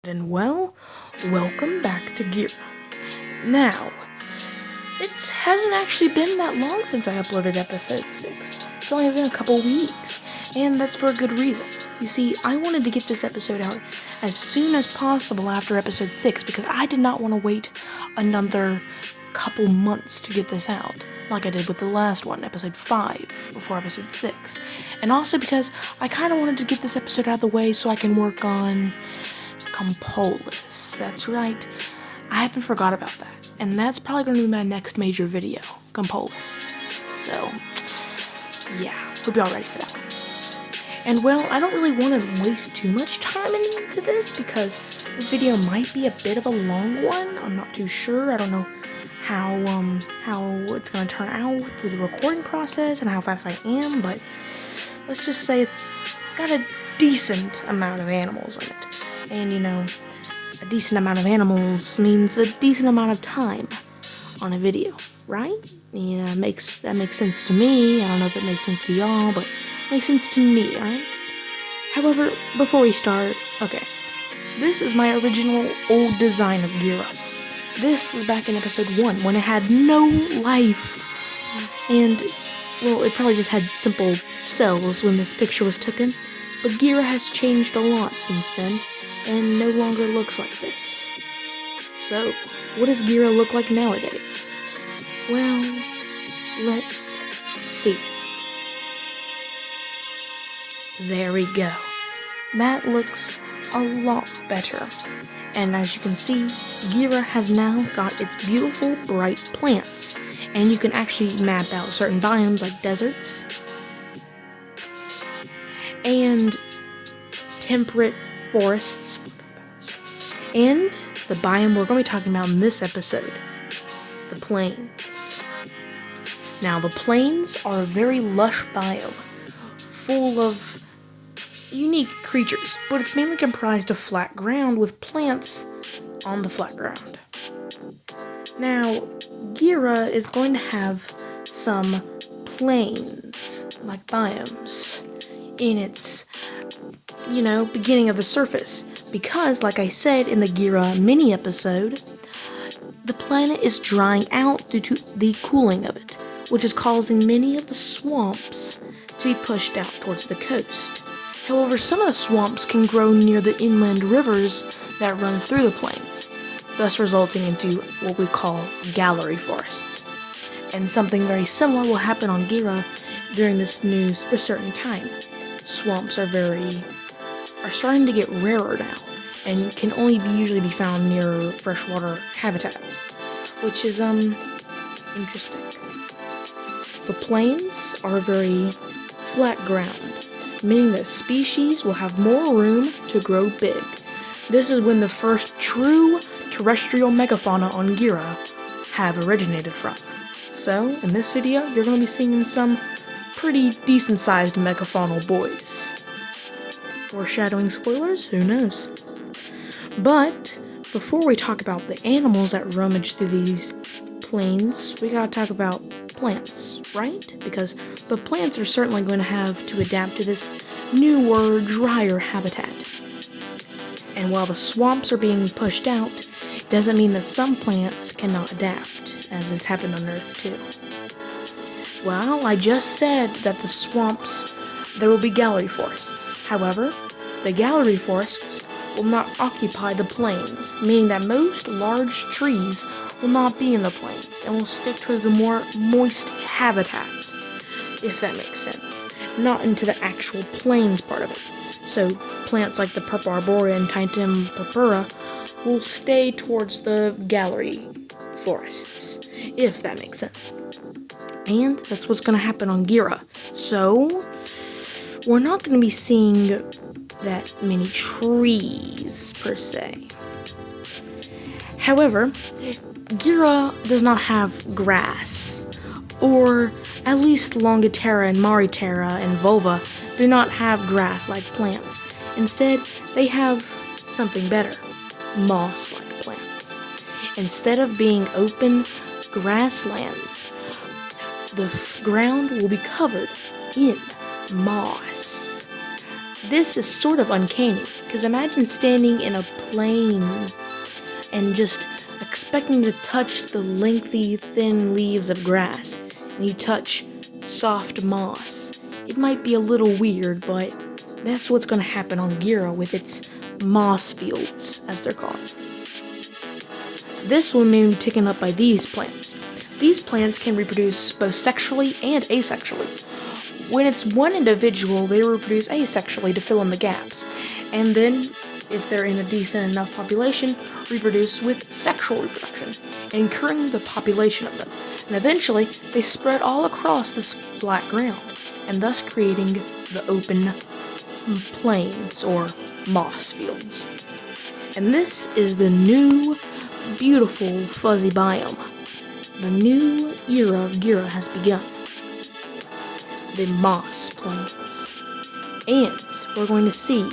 And well, welcome back to Gura. Now, it hasn't actually been that long since I uploaded episode 6. It's only been a couple weeks, and that's for a good reason. You see, I wanted to get this episode out as soon as possible after episode 6 because I did not want to wait another couple months to get this out, like I did with the last one, episode 5, before episode 6. And also because I kind of wanted to get this episode out of the way so I can work on Compolis. That's right. I haven't forgot about that. And that's probably going to be my next major video, Compolis. So, yeah, hope y'all ready for that one. And well, I don't really want to waste too much time into this because this video might be a bit of a long one. I'm not too sure. I don't know how it's going to turn out through the recording process and how fast I am, but let's just say it's got a decent amount of animals in it. And you know, a decent amount of animals means a decent amount of time on a video, right? Yeah, that makes sense to me. I don't know if it makes sense to y'all, but it makes sense to me, alright? However, before we start, okay, this is my original old design of Gura. This was back in episode 1 when it had no life. And, well, it probably just had simple cells when this picture was taken. But Gura has changed a lot since then, and no longer looks like this. So, what does Gura look like nowadays? Well, let's see. There we go. That looks a lot better. And as you can see, Gura has now got its beautiful, bright plants. And you can actually map out certain biomes like deserts and temperate forests, and the biome we're going to be talking about in this episode, the plains. Now, the plains are a very lush biome, full of unique creatures, but it's mainly comprised of flat ground with plants on the flat ground. Now, Gura is going to have some plains, like biomes, in its beginning of the surface, because like I said in the Gura mini episode, the planet is drying out due to the cooling of it, which is causing many of the swamps to be pushed out towards the coast. However, some of the swamps can grow near the inland rivers that run through the plains, thus resulting into what we call gallery forests. And something very similar will happen on Gura during this new certain time. Swamps are starting to get rarer now, and can only usually be found near freshwater habitats, which is interesting. The plains are very flat ground, meaning that species will have more room to grow big. This is when the first true terrestrial megafauna on Gura have originated from. So, in this video, you're going to be seeing some pretty decent-sized megafaunal boys. Foreshadowing spoilers? Who knows? But before we talk about the animals that rummage through these plains, we gotta talk about plants, right? Because the plants are certainly going to have to adapt to this newer, drier habitat. And while the swamps are being pushed out, it doesn't mean that some plants cannot adapt, as has happened on Earth too. Well, I just said that the swamps, there will be gallery forests. However, the gallery forests will not occupy the plains, meaning that most large trees will not be in the plains and will stick towards the more moist habitats, if that makes sense, not into the actual plains part of it. So plants like the purple arborea and Titanum purpura will stay towards the gallery forests, if that makes sense. And that's what's going to happen on Gura. So, we're not going to be seeing that many trees, per se. However, Gura does not have grass, or at least Longiterra and Mariterra and Vulva do not have grass like plants. Instead, they have something better, moss-like plants. Instead of being open grasslands, the ground will be covered in moss. This is sort of uncanny, Because imagine standing in a plain and just expecting to touch the lengthy, thin leaves of grass, and you touch soft moss. It might be a little weird, but that's what's going to happen on Gura with its moss fields, as they're called. This will be taken up by these plants. These plants can reproduce both sexually and asexually. When it's one individual, they reproduce asexually to fill in the gaps, and then, if they're in a decent enough population, reproduce with sexual reproduction, increasing the population of them. And eventually, they spread all across this flat ground, and thus creating the open plains or moss fields. And this is the new, beautiful, fuzzy biome. The new era of Gura has begun. The moss plains. And we're going to see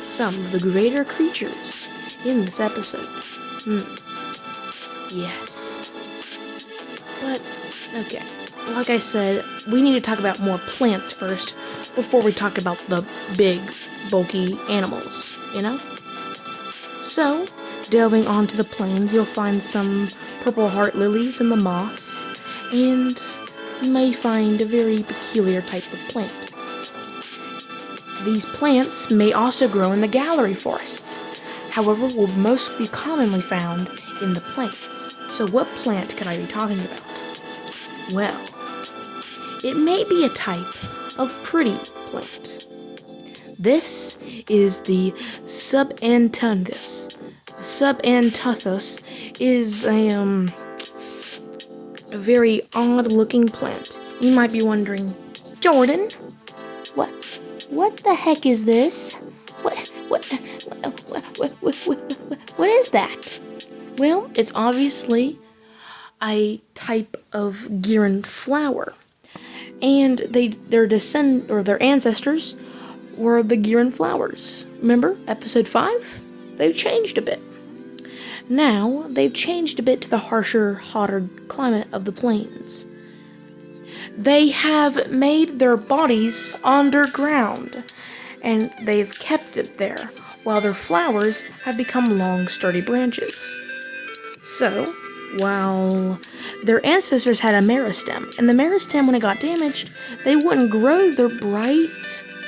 some of the greater creatures in this episode. Yes. But, okay. Like I said, we need to talk about more plants first before we talk about the big, bulky animals, you know? So, delving onto the plains, you'll find some purple heart lilies in the moss, and you may find a very peculiar type of plant. These plants may also grow in the gallery forests, however, will most be commonly found in the plains. So what plant could I be talking about? Well, it may be a type of pretty plant. This is the subanthus. Subanthus is a very odd-looking plant. You might be wondering, Jordan, what the heck is this? What is that? Well, it's obviously a type of Guran flower, and their ancestors were the Guran flowers. Remember episode 5? They've changed a bit. Now, they've changed a bit to the harsher, hotter climate of the plains. They have made their bodies underground, and they've kept it there, while their flowers have become long, sturdy branches. So, while their ancestors had a meristem, and the meristem, when it got damaged, they wouldn't grow their bright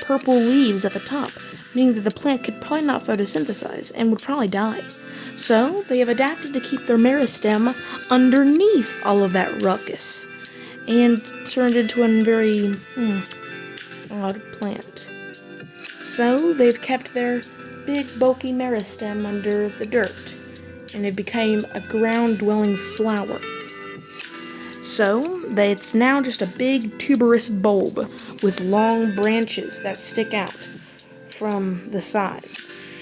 purple leaves at the top, meaning that the plant could probably not photosynthesize and would probably die. So, they have adapted to keep their meristem underneath all of that ruckus, and turned into a very odd plant. So, they've kept their big, bulky meristem under the dirt, and it became a ground-dwelling flower. So, it's now just a big tuberous bulb with long branches that stick out from the sides.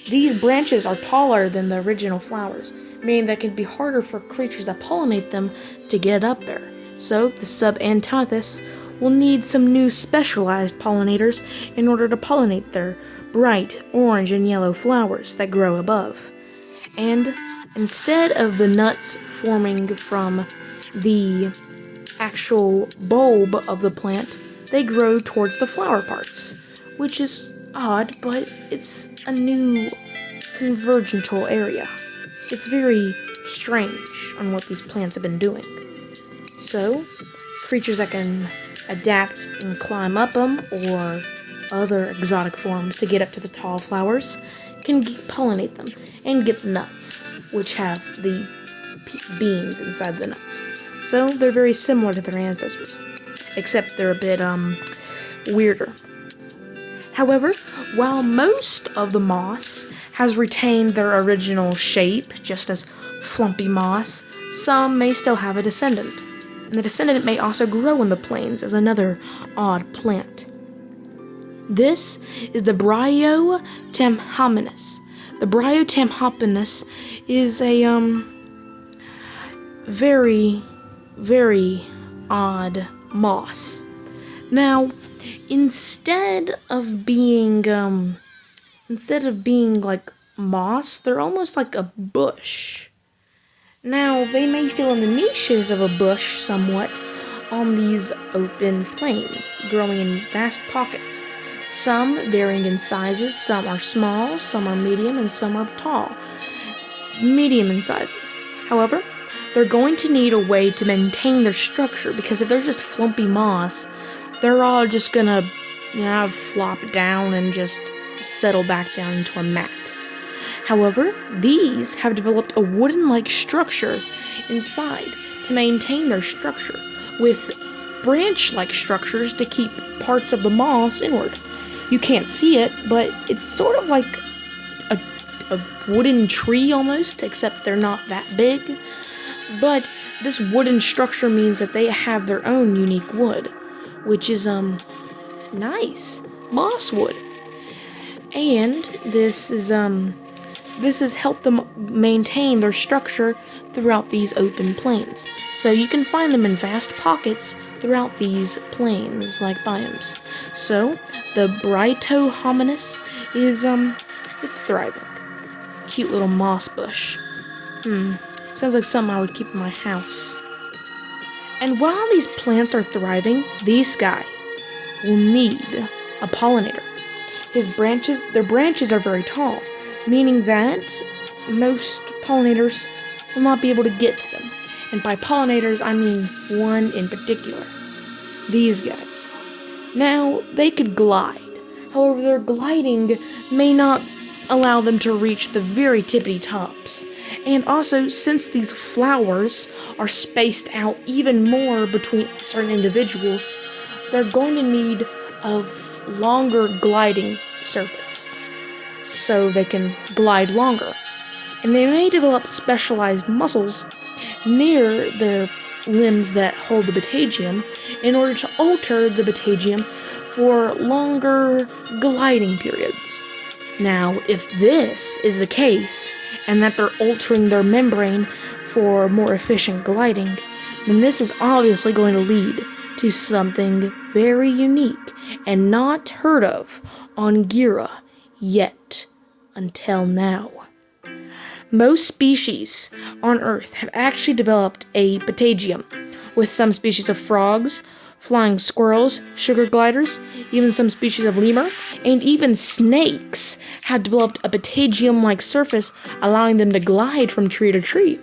These branches are taller than the original flowers, meaning that it can be harder for creatures that pollinate them to get up there. So, the subanthus will need some new specialized pollinators in order to pollinate their bright orange and yellow flowers that grow above. And instead of the nuts forming from the actual bulb of the plant, they grow towards the flower parts, which is odd, but it's a new convergental area. It's very strange on what these plants have been doing. So, creatures that can adapt and climb up them, or other exotic forms to get up to the tall flowers, can pollinate them and get the nuts, which have the beans inside the nuts. So, they're very similar to their ancestors, except they're a bit weirder. However, while most of the moss has retained their original shape, just as flumpy moss, some may still have a descendant. And the descendant may also grow in the plains as another odd plant. This is the Bryotemphomenes. The Bryotemphomenes is a very, very odd moss. Now, instead of being like moss, they're almost like a bush. Now, they may fill in the niches of a bush somewhat on these open plains, growing in vast pockets. some varying in sizes. Some are small, some are medium, and some are tall. Medium in sizes. However, they're going to need a way to maintain their structure, because if they're just flumpy moss, they're all just gonna, flop down and just settle back down into a mat. However, these have developed a wooden-like structure inside to maintain their structure, with branch-like structures to keep parts of the moss inward. You can't see it, but it's sort of like a wooden tree almost, except they're not that big. But this wooden structure means that they have their own unique wood, which is nice moss wood. And this has helped them maintain their structure throughout these open plains. So you can find them in vast pockets throughout these plains like biomes. So the Brito hominis is it's thriving. Cute little moss bush. Sounds like something I would keep in my house. And while these plants are thriving, these guy will need a pollinator. Their branches are very tall, meaning that most pollinators will not be able to get to them. And by pollinators, I mean one in particular. These guys. Now, they could glide. However, their gliding may not allow them to reach the very tippity tops. And also, since these flowers are spaced out even more between certain individuals, they're going to need a longer gliding surface, so they can glide longer. And they may develop specialized muscles near their limbs that hold the patagium in order to alter the patagium for longer gliding periods. Now, if this is the case, and that they're altering their membrane for more efficient gliding, then this is obviously going to lead to something very unique and not heard of on Gura yet until now. Most species on Earth have actually developed a patagium, with some species of frogs, flying squirrels, sugar gliders, even some species of lemur, and even snakes have developed a patagium-like surface, allowing them to glide from tree to tree.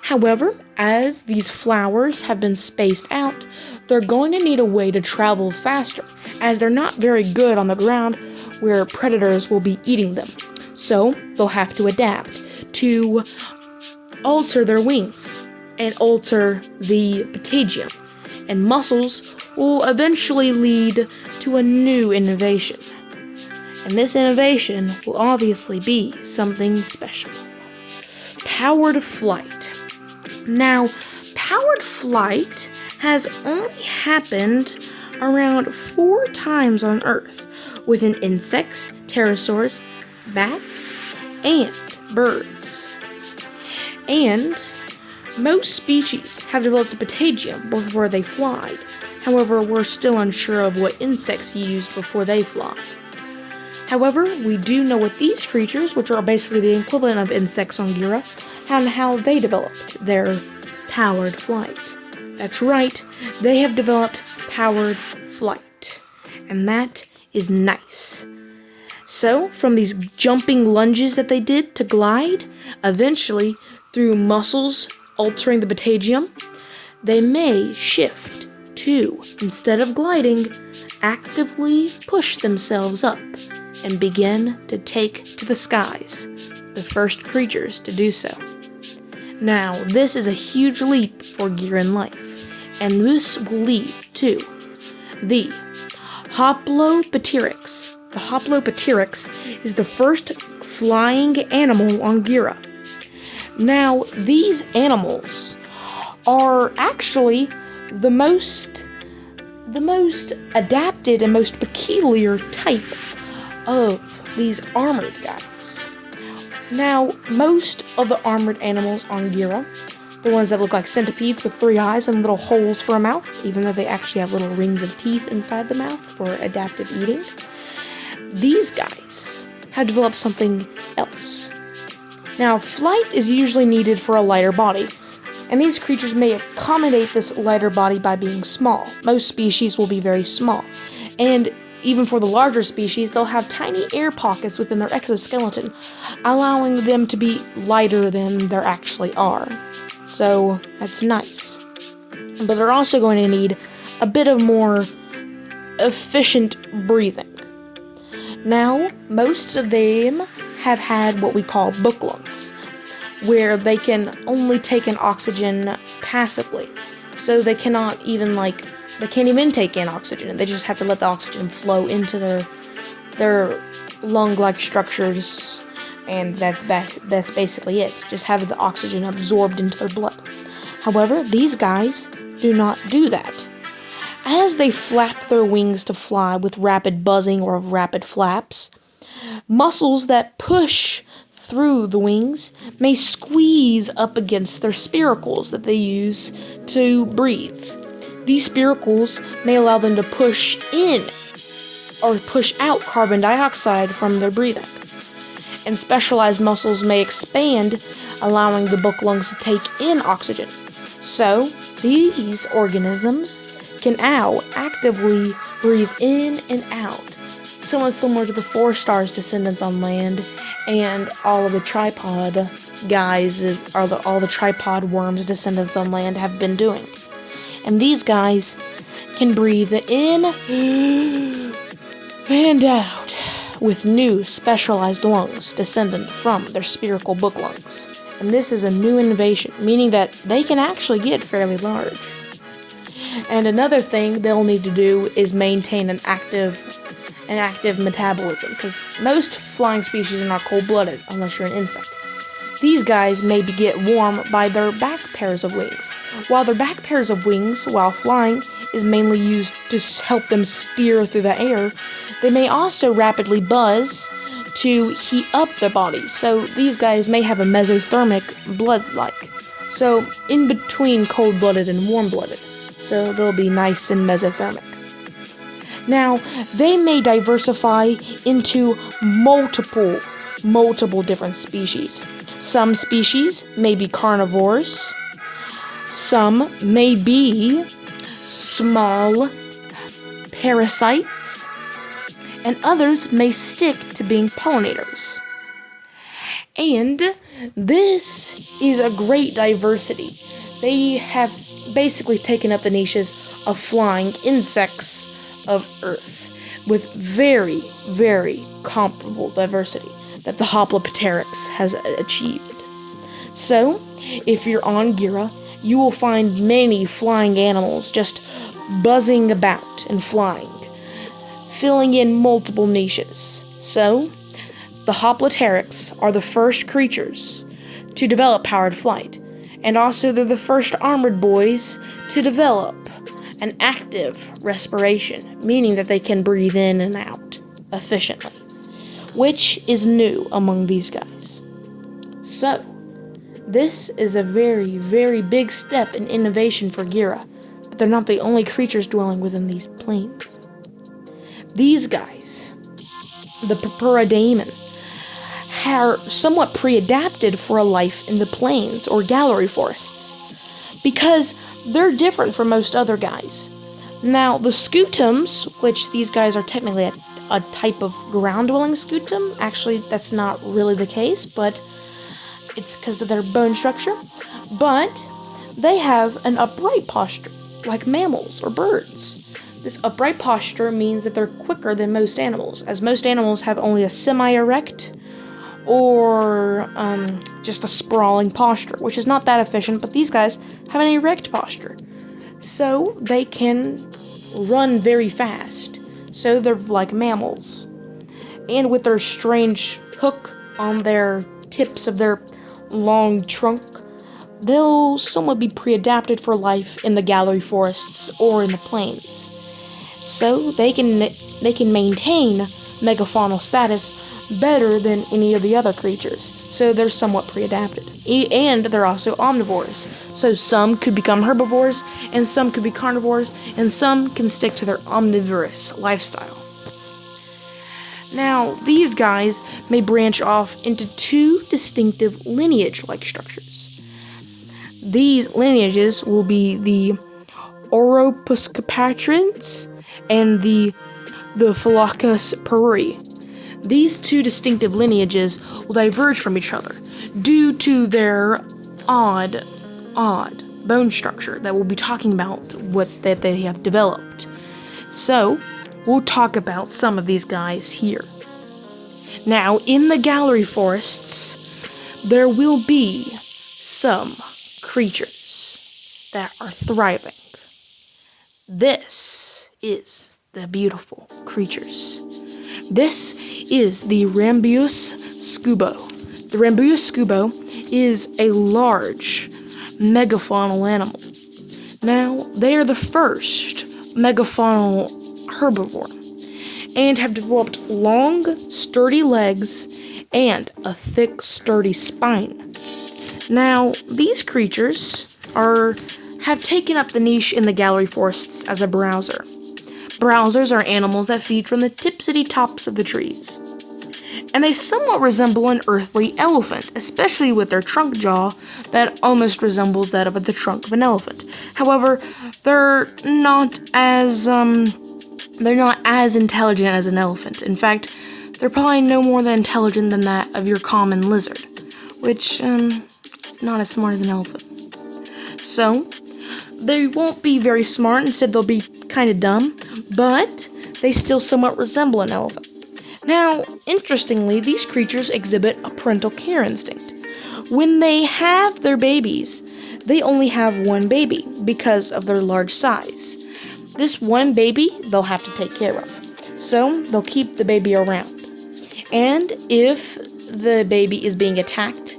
However, as these flowers have been spaced out, they're going to need a way to travel faster, as they're not very good on the ground where predators will be eating them. So, they'll have to adapt to alter their wings and alter the patagium. And muscles will eventually lead to a new innovation. And this innovation will obviously be something special. Powered flight. Now, powered flight has only happened around 4 times on Earth, within insects, pterosaurs, bats, and birds. And most species have developed a patagium before they fly. However, we're still unsure of what insects used before they fly. However, we do know what these creatures, which are basically the equivalent of insects on Gura, and how they developed their powered flight. That's right, they have developed powered flight. And that is nice. So, from these jumping lunges that they did to glide, eventually, through muscles altering the patagium, they may shift to, instead of gliding, actively push themselves up and begin to take to the skies, the first creatures to do so. Now, this is a huge leap for Giran life, and this will lead to the Hoplopteryx. The Hoplopteryx is the first flying animal on Gura. Now, these animals are actually the most adapted and most peculiar type of these armored guys. Now, most of the armored animals on Gura, the ones that look like centipedes with 3 eyes and little holes for a mouth, even though they actually have little rings of teeth inside the mouth for adaptive eating, these guys have developed something else. Now, flight is usually needed for a lighter body, and these creatures may accommodate this lighter body by being small. Most species will be very small, and Even for the larger species, they'll have tiny air pockets within their exoskeleton, allowing them to be lighter than they actually are. So that's nice. But they're also going to need a bit of more efficient breathing. Now, most of them have had what we call book lungs, where they can only take in oxygen passively. So they cannot even they can't even take in oxygen. They just have to let the oxygen flow into their lung-like structures, and that's basically it. Just have the oxygen absorbed into their blood. However, these guys do not do that. As they flap their wings to fly with rapid buzzing or rapid flaps, muscles that push through the wings may squeeze up against their spiracles that they use to breathe. These spiracles may allow them to push in or push out carbon dioxide from their breathing. And specialized muscles may expand, allowing the book lungs to take in oxygen. So, these organisms can now actively breathe in and out. Somewhat similar to the 4 stars descendants on land and all of the tripod guys, all the tripod worms descendants on land have been doing. And these guys can breathe in and out with new specialized lungs descendant from their spherical book lungs. And this is a new innovation, meaning that they can actually get fairly large. And another thing they'll need to do is maintain an active metabolism, because most flying species are not cold-blooded unless you're an insect. These guys may get warm by their back pairs of wings. While their back pairs of wings, while flying, is mainly used to help them steer through the air, they may also rapidly buzz to heat up their bodies. So these guys may have a mesothermic blood-like. So in between cold-blooded and warm-blooded. So they'll be nice and mesothermic. Now, they may diversify into multiple different species. Some species may be carnivores. Some may be small parasites. And others may stick to being pollinators. And this is a great diversity. They have basically taken up the niches of flying insects of Earth with very, very comparable diversity that the Hoplopteryx has achieved. So, if you're on Gura, you will find many flying animals just buzzing about and flying, filling in multiple niches. So, the Hoplopteryx are the first creatures to develop powered flight, and also they're the first armored boys to develop an active respiration, meaning that they can breathe in and out efficiently, which is new among these guys. So, this is a very, very big step in innovation for Gura, but they're not the only creatures dwelling within these plains. These guys, the Purpuradaemon, are somewhat pre-adapted for a life in the plains or gallery forests, because they're different from most other guys. Now, the scutums, which these guys are technically a type of ground-dwelling scutum, actually that's not really the case, but it's because of their bone structure, but they have an upright posture, like mammals or birds. This upright posture means that they're quicker than most animals, as most animals have only a semi-erect or just a sprawling posture, which is not that efficient, but these guys have an erect posture. So they can run very fast. So they're like mammals. And with their strange hook on their tips of their long trunk, they'll somewhat be pre-adapted for life in the gallery forests or in the plains. So they can maintain megafaunal status better than any of the other creatures, so they're somewhat pre-adapted. And they're also omnivores, so some could become herbivores, and some could be carnivores, and some can stick to their omnivorous lifestyle. Now, these guys may branch off into 2 distinctive lineage-like structures. These lineages will be the Oropuscapatrins and the the Phylacus paruri. These two distinctive lineages will diverge from each other due to their odd bone structure that we'll be talking about that they have developed. So, we'll talk about some of these guys here. Now, in the gallery forests, there will be some creatures that are thriving. This is the beautiful creatures. This is the Rambuus scubo. The Rambuus scubo is a large megafaunal animal. Now, they are the first megafaunal herbivore and have developed long, sturdy legs and a thick, sturdy spine. Now, these creatures have taken up the niche in the gallery forests as a browser. Browsers are animals that feed from the tipsy tops of the trees. And they somewhat resemble an earthly elephant, especially with their trunk jaw that almost resembles that of the trunk of an elephant. However, they're not as intelligent as an elephant. In fact, they're probably no more than intelligent than that of your common lizard, which is not as smart as an elephant. So, they won't be very smart, instead they'll be kind of dumb, but they still somewhat resemble an elephant. Now, interestingly, these creatures exhibit a parental care instinct. When they have their babies, they only have one baby because of their large size. This one baby they'll have to take care of, so they'll keep the baby around. And if the baby is being attacked,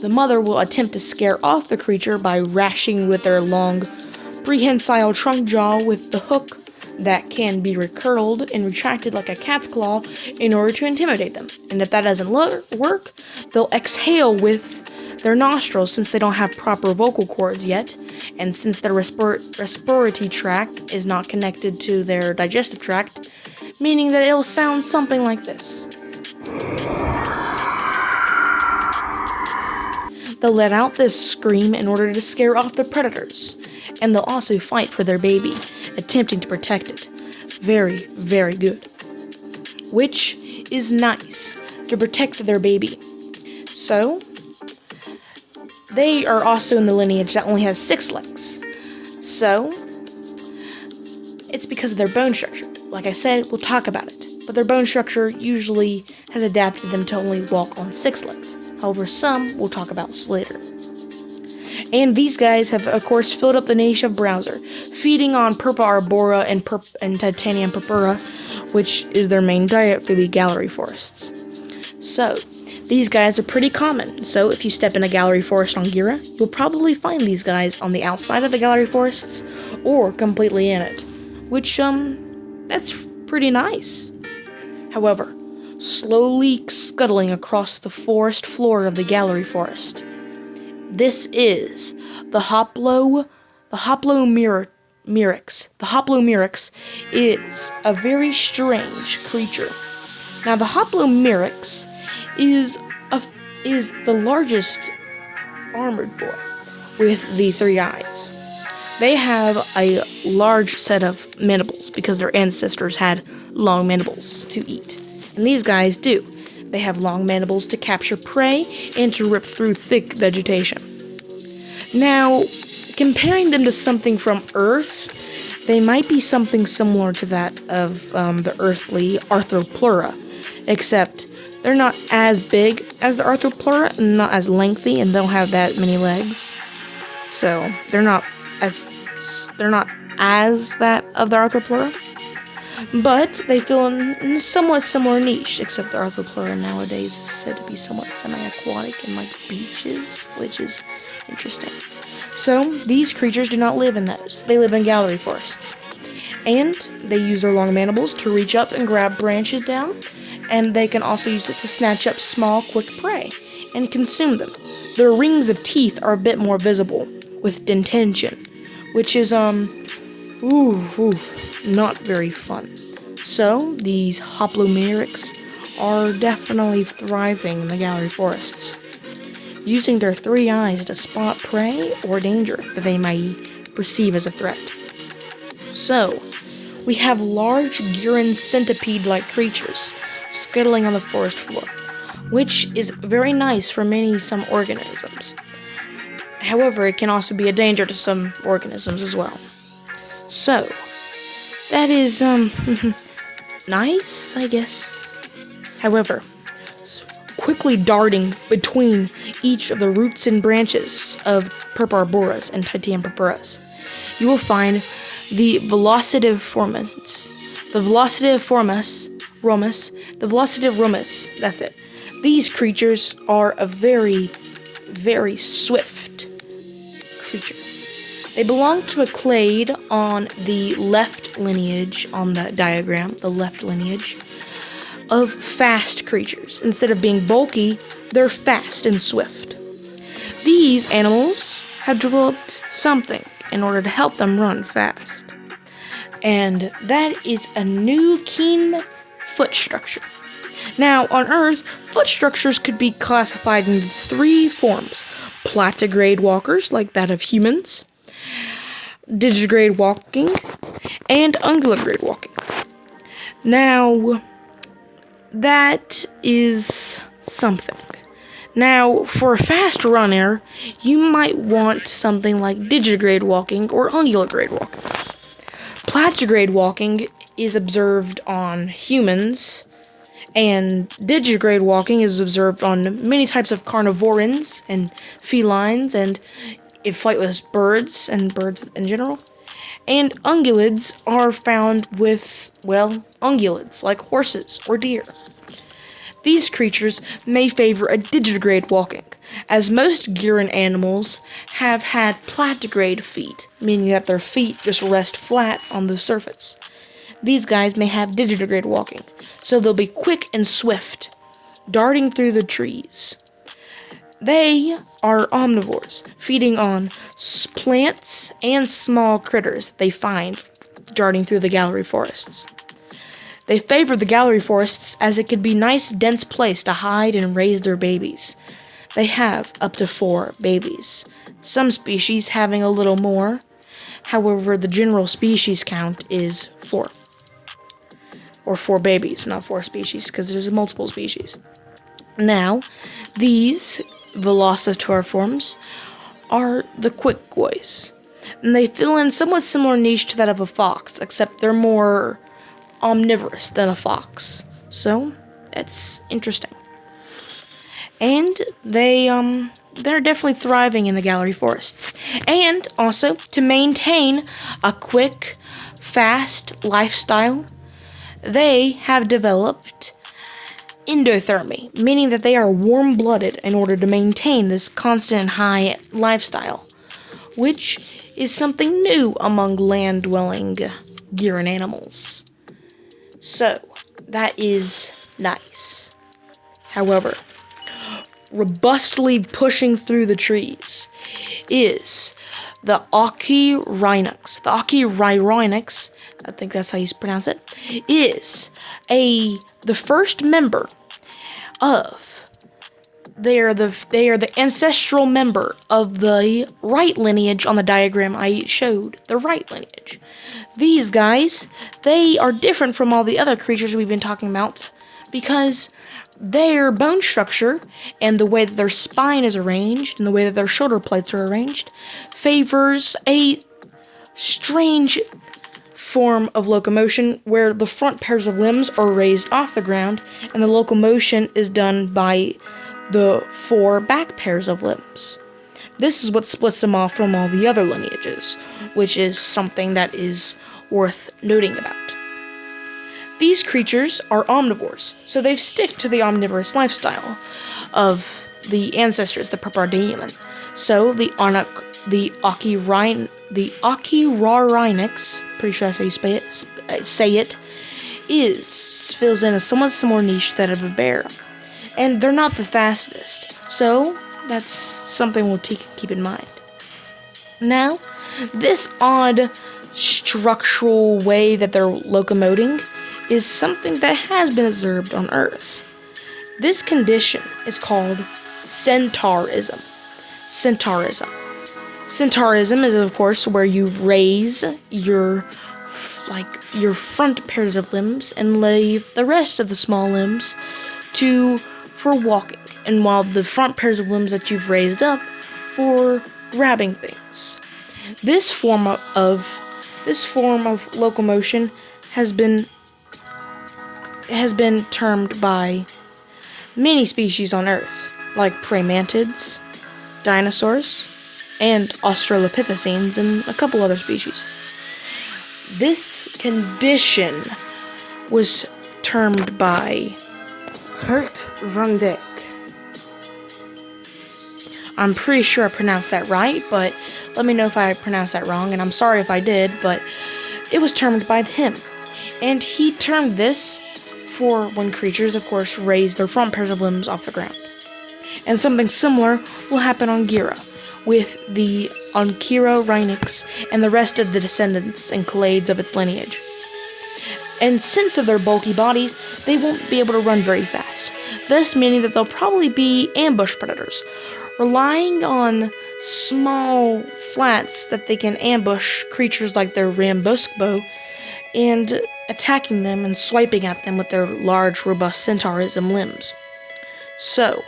the mother will attempt to scare off the creature by rashing with their long, prehensile trunk jaw with the hook that can be recurled and retracted like a cat's claw in order to intimidate them. And if that doesn't work, they'll exhale with their nostrils since they don't have proper vocal cords yet, and since their respiratory tract is not connected to their digestive tract, meaning that it'll sound something like this. They'll let out this scream in order to scare off the predators, and they'll also fight for their baby, attempting to protect it. Very, very good. Which is nice, to protect their baby. So, they are also in the lineage that only has 6 legs. So, it's because of their bone structure. Like I said, we'll talk about it. But their bone structure usually has adapted them to only walk on 6 legs. However, some we'll talk about later. And these guys have, of course, filled up the niche of browser, feeding on Purpa arbora and Titanium purpura, which is their main diet through the gallery forests. So, these guys are pretty common. So, if you step in a gallery forest on Gura, you'll probably find these guys on the outside of the gallery forests or completely in it, which, that's pretty nice. However, slowly scuttling across the forest floor of the gallery forest, this is the Hoplomyrix. The Hoplomyrix is a very strange creature. Now, the Hoplomyrix is the largest armored boar with the 3 eyes. They have a large set of mandibles because their ancestors had long mandibles to eat. And these guys do. They have long mandibles to capture prey and to rip through thick vegetation. Now, comparing them to something from Earth, they might be something similar to that of the earthly Arthropleura, except they're not as big as the Arthropleura, and not as lengthy, and don't have that many legs. So, they're not as that of the Arthropleura. But they fill in a somewhat similar niche, except the Arthropleura nowadays is said to be somewhat semi-aquatic in like beaches, which is interesting. So, these creatures do not live in those. They live in gallery forests. And they use their long mandibles to reach up and grab branches down, and they can also use it to snatch up small, quick prey and consume them. Their rings of teeth are a bit more visible, with dentation, which is, not very fun. So, these Hoplomyrix are definitely thriving in the gallery forests, using their 3 eyes to spot prey or danger that they might perceive as a threat. So, we have large Guran centipede-like creatures scuttling on the forest floor, which is very nice for some organisms. However, it can also be a danger to some organisms as well. So, that is, nice, I guess. However, quickly darting between each of the roots and branches of Purpurboras and Titian purpuras, you will find the Velocitiformes. The Velocitiformes, that's it. These creatures are a very, very swift creature. They belong to a clade on the left lineage on the diagram, the left lineage, of fast creatures. Instead of being bulky, they're fast and swift. These animals have developed something in order to help them run fast. And that is a new keen foot structure. Now, on Earth, foot structures could be classified into 3 forms. Platigrade walkers, like that of humans, digitigrade walking, and ungulagrade walking. Now, that is something. Now, for a fast runner, you might want something like digitigrade walking or ungulagrade walking. Platigrade walking is observed on humans, and digitigrade walking is observed on many types of carnivorans and felines and flightless birds and birds in general. And ungulates are found with, ungulates, like horses or deer. These creatures may favor a digitigrade walking, as most Guran animals have had platigrade feet, meaning that their feet just rest flat on the surface. These guys may have digitigrade walking, so they'll be quick and swift, darting through the trees. They are omnivores, feeding on plants and small critters they find darting through the gallery forests. They favor the gallery forests as it could be a nice, dense place to hide and raise their babies. They have up to 4 babies, some species having a little more. However, the general species count is 4. Or 4 babies, not 4 species, because there's multiple species. Now, these Velocitiformes are the quick boys, and they fill in somewhat similar niche to that of a fox, except they're more omnivorous than a fox. So, that's interesting. And they're definitely thriving in the gallery forests. And also, to maintain a quick, fast lifestyle, they have developed endothermy, meaning that they are warm-blooded in order to maintain this constant high lifestyle, which is something new among land-dwelling Guran animals. So, that is nice. However, robustly pushing through the trees is the Ochirhynchus. The Ochirhynchus, I think that's how you pronounce it, is the first member of. They are the ancestral member of the right lineage on the diagram I showed. The right lineage. These guys, they are different from all the other creatures we've been talking about because their bone structure and the way that their spine is arranged and the way that their shoulder plates are arranged favors a strange form of locomotion where the front pairs of limbs are raised off the ground and the locomotion is done by the 4 back pairs of limbs. This is what splits them off from all the other lineages, which is something that is worth noting about. These creatures are omnivores, so they stick to the omnivorous lifestyle of the ancestors, the Purpurdian. So the Ochirhynchus, pretty sure that's how you say it, fills in a somewhat similar niche to that of a bear. And they're not the fastest, so that's something we'll keep in mind. Now, this odd structural way that they're locomoting is something that has been observed on Earth. This condition is called centaurism. Centaurism is, of course, where you raise your like your front pairs of limbs and leave the rest of the small limbs for walking, and while the front pairs of limbs that you've raised up for grabbing things. This form of locomotion has been termed by many species on Earth, like prey mantids, dinosaurs, and Australopithecines, and a couple other species. This condition was termed by Hert van Dijk. I'm pretty sure I pronounced that right, but let me know if I pronounced that wrong, and I'm sorry if I did, but it was termed by him. And he termed this for when creatures, of course, raise their front pairs of limbs off the ground. And something similar will happen on Gura, with the Onchirorhynx and the rest of the descendants and clades of its lineage. And since of their bulky bodies, they won't be able to run very fast, thus meaning that they'll probably be ambush predators, relying on small flats that they can ambush creatures like their Rambusbo and attacking them and swiping at them with their large, robust centaurism limbs. So,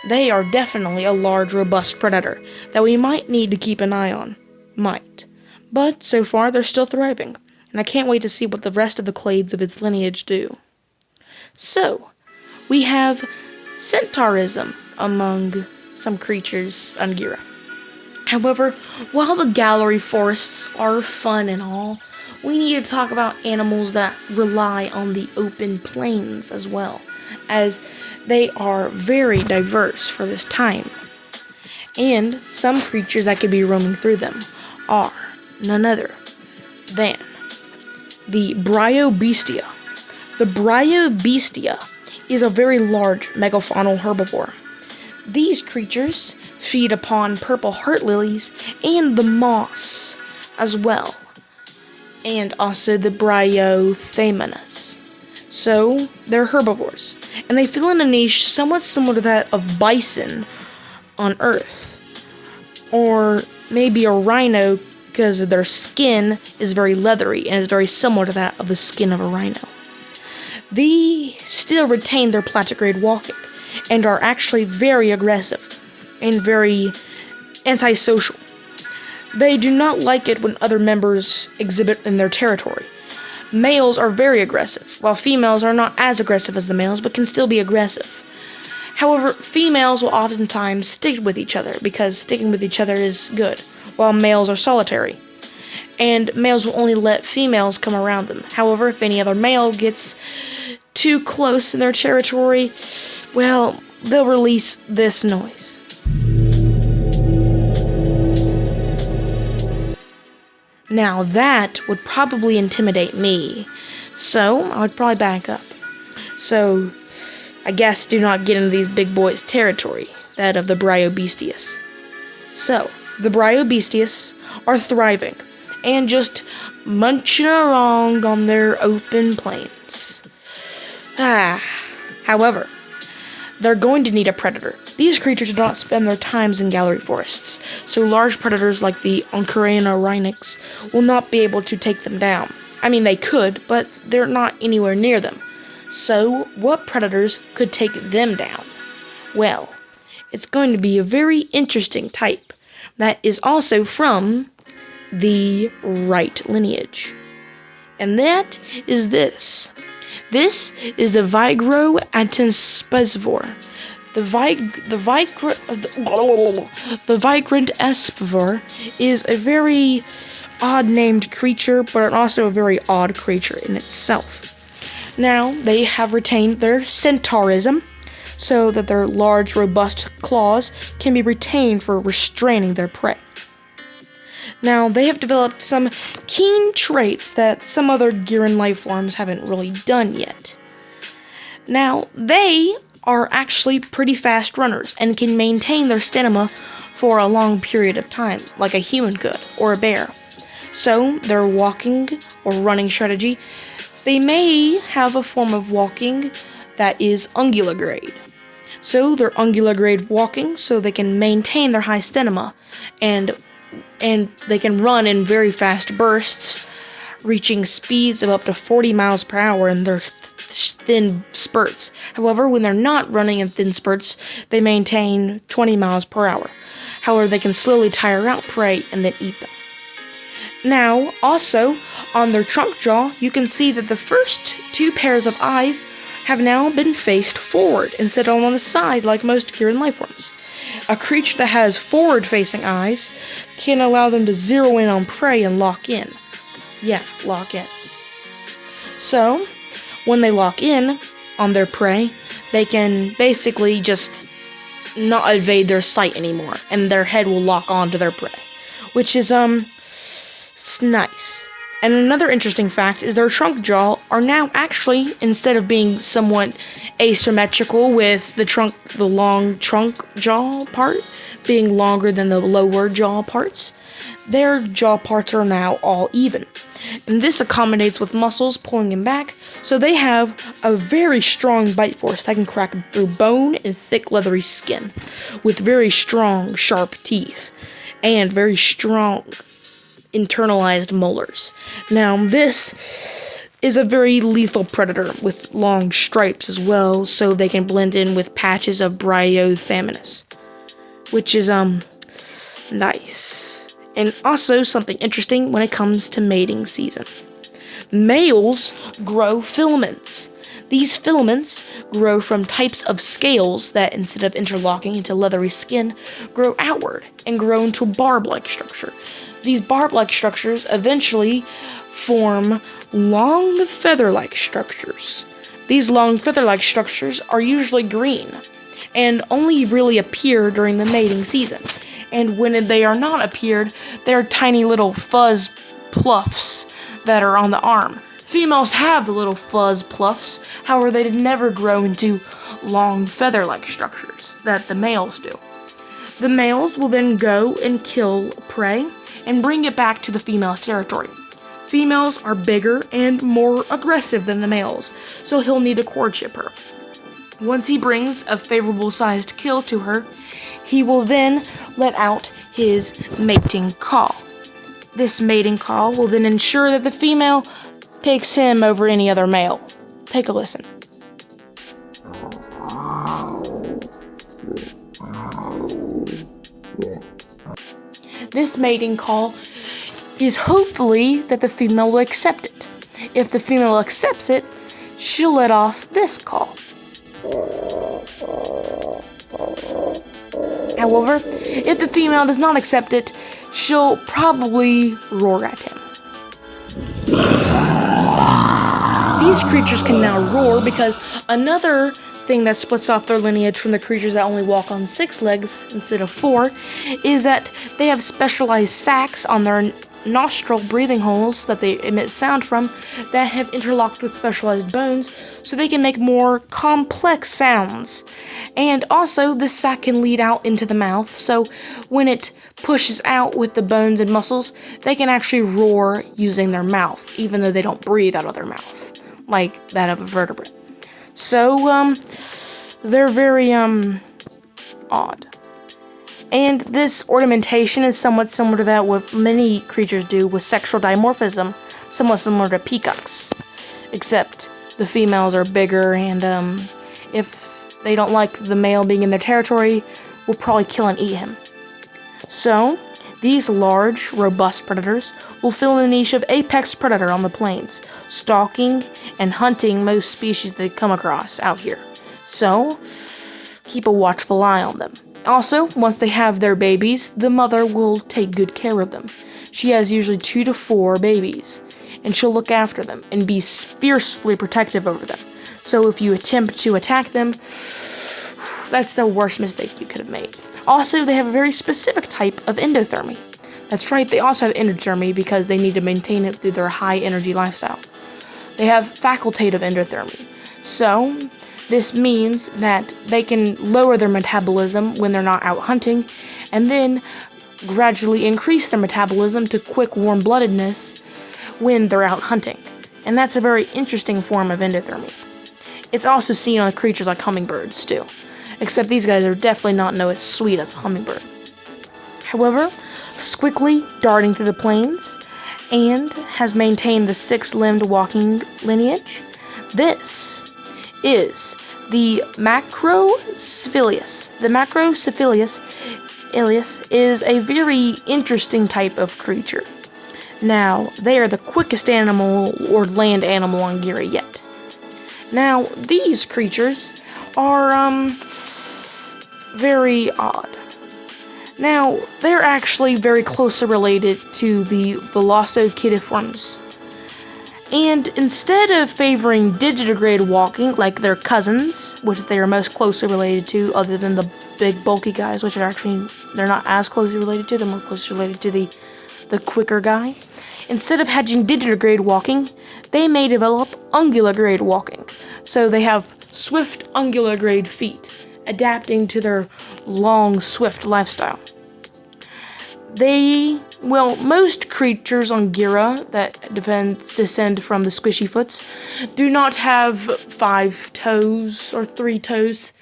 they are definitely a large, robust predator that we might need to keep an eye on. Might. But so far, they're still thriving, and I can't wait to see what the rest of the clades of its lineage do. So, we have centaurism among some creatures on Gura. However, while the gallery forests are fun and all, we need to talk about animals that rely on the open plains as well, as they are very diverse for this time. And some creatures that could be roaming through them are none other than the Bryobestia. The Bryobestia is a very large megafaunal herbivore. These creatures feed upon purple heart lilies and the moss as well, and also the Bryophaemonus. So, they're herbivores, and they fill in a niche somewhat similar to that of bison on Earth, or maybe a rhino, because their skin is very leathery and is very similar to that of the skin of a rhino. They still retain their platigrade walking, and are actually very aggressive and very antisocial. They do not like it when other members exhibit in their territory. Males are very aggressive, while females are not as aggressive as the males, but can still be aggressive. However, females will oftentimes stick with each other, because sticking with each other is good, while males are solitary. And males will only let females come around them. However, if any other male gets too close in their territory, well, they'll release this noise. Now that would probably intimidate me, so I would probably back up. So, I guess do not get into these big boys' territory, that of the Bryobestias. So, the Bryobestias are thriving, and just munching along on their open plains. However, they're going to need a predator. These creatures do not spend their times in gallery forests, so large predators like the Onchirorhynx will not be able to take them down. I mean, they could, but they're not anywhere near them. So, what predators could take them down? Well, it's going to be a very interesting type that is also from the right lineage. And that is this. This is the Vigroantenspivore. The Vigrant espivore is a very odd-named creature, but also a very odd creature in itself. Now, they have retained their centaurism, so that their large, robust claws can be retained for restraining their prey. Now, they have developed some keen traits that some other Guran life forms haven't really done yet. Now, they are actually pretty fast runners and can maintain their stamina for a long period of time, like a human could, or a bear. So, their walking or running strategy, they may have a form of walking that is unguligrade. So, they're unguligrade walking so they can maintain their high stamina and they can run in very fast bursts reaching speeds of up to 40 miles per hour in their thin spurts. However, when they're not running in thin spurts, they maintain 20 miles per hour. However, they can slowly tire out prey and then eat them. Now, also, on their trunk jaw, you can see that the first two pairs of eyes have now been faced forward instead of on the side like most Guran lifeforms. A creature that has forward-facing eyes can allow them to zero in on prey and lock in. Yeah, lock in. So, when they lock in on their prey, they can basically just not evade their sight anymore, and their head will lock onto their prey, which is, it's nice. And another interesting fact is their trunk jaw are now actually, instead of being somewhat asymmetrical with the long trunk jaw part being longer than the lower jaw parts, their jaw parts are now all even. And this accommodates with muscles pulling them back, so they have a very strong bite force that can crack through bone and thick leathery skin, with very strong, sharp teeth, and very strong internalized molars. Now, this is a very lethal predator with long stripes as well, so they can blend in with patches of Bryothaminus, which is, nice. And also something interesting when it comes to mating season. Males grow filaments. These filaments grow from types of scales that, instead of interlocking into leathery skin, grow outward and grow into a barb-like structure. These barb-like structures eventually form long feather-like structures. These long feather-like structures are usually green and only really appear during the mating season. And when they are not appeared, they're tiny little fuzz pluffs that are on the arm. Females have the little fuzz pluffs, however they never grow into long feather-like structures that the males do. The males will then go and kill prey and bring it back to the female's territory. Females are bigger and more aggressive than the males, so he'll need to courtship her. Once he brings a favorable sized kill to her, he will then let out his mating call. This mating call will then ensure that the female picks him over any other male. Take a listen. This mating call is hopefully that the female will accept it. If the female accepts it, she'll let off this call. However, if the female does not accept it, she'll probably roar at him. These creatures can now roar because another thing that splits off their lineage from the creatures that only walk on 6 legs instead of 4 is that they have specialized sacs on their nostril breathing holes that they emit sound from that have interlocked with specialized bones so they can make more complex sounds. And also, this sac can lead out into the mouth, so when it pushes out with the bones and muscles, they can actually roar using their mouth, even though they don't breathe out of their mouth, like that of a vertebrate. So, they're very, odd. And this ornamentation is somewhat similar to that what many creatures do with sexual dimorphism, somewhat similar to peacocks. Except the females are bigger, and if they don't like the male being in their territory, will probably kill and eat him. So, these large, robust predators will fill the niche of apex predator on the plains, stalking and hunting most species they come across out here. So, keep a watchful eye on them. Also, once they have their babies, the mother will take good care of them. She has usually 2 to 4 babies, and she'll look after them and be fiercely protective over them. So if you attempt to attack them, that's the worst mistake you could have made. Also, they have a very specific type of endothermy. That's right, they also have endothermy because they need to maintain it through their high energy lifestyle. They have facultative endothermy. So, this means that they can lower their metabolism when they're not out hunting, and then gradually increase their metabolism to quick warm-bloodedness when they're out hunting. And that's a very interesting form of endothermy. It's also seen on creatures like hummingbirds, too. Except these guys are definitely not as sweet as a hummingbird. However, quickly darting through the plains, and has maintained the six-limbed walking lineage. This is the Macrocephalius. The Macrocephalius is a very interesting type of creature. Now, they are the quickest animal or land animal on Gura yet. Now, these creatures are very odd. Now, they're actually very closely related to the Velociraptoriforms. And instead of favoring digitigrade walking like their cousins, which they are most closely related to, other than the big bulky guys, which are actually, they're not as closely related to, they're more closely related to the quicker guy. Instead of having digitigrade walking, they may develop unguligrade walking. So they have swift unguligrade feet, adapting to their long, swift lifestyle. Most creatures on Gura that descend from the squishy foots do not have 5 toes or 3 toes,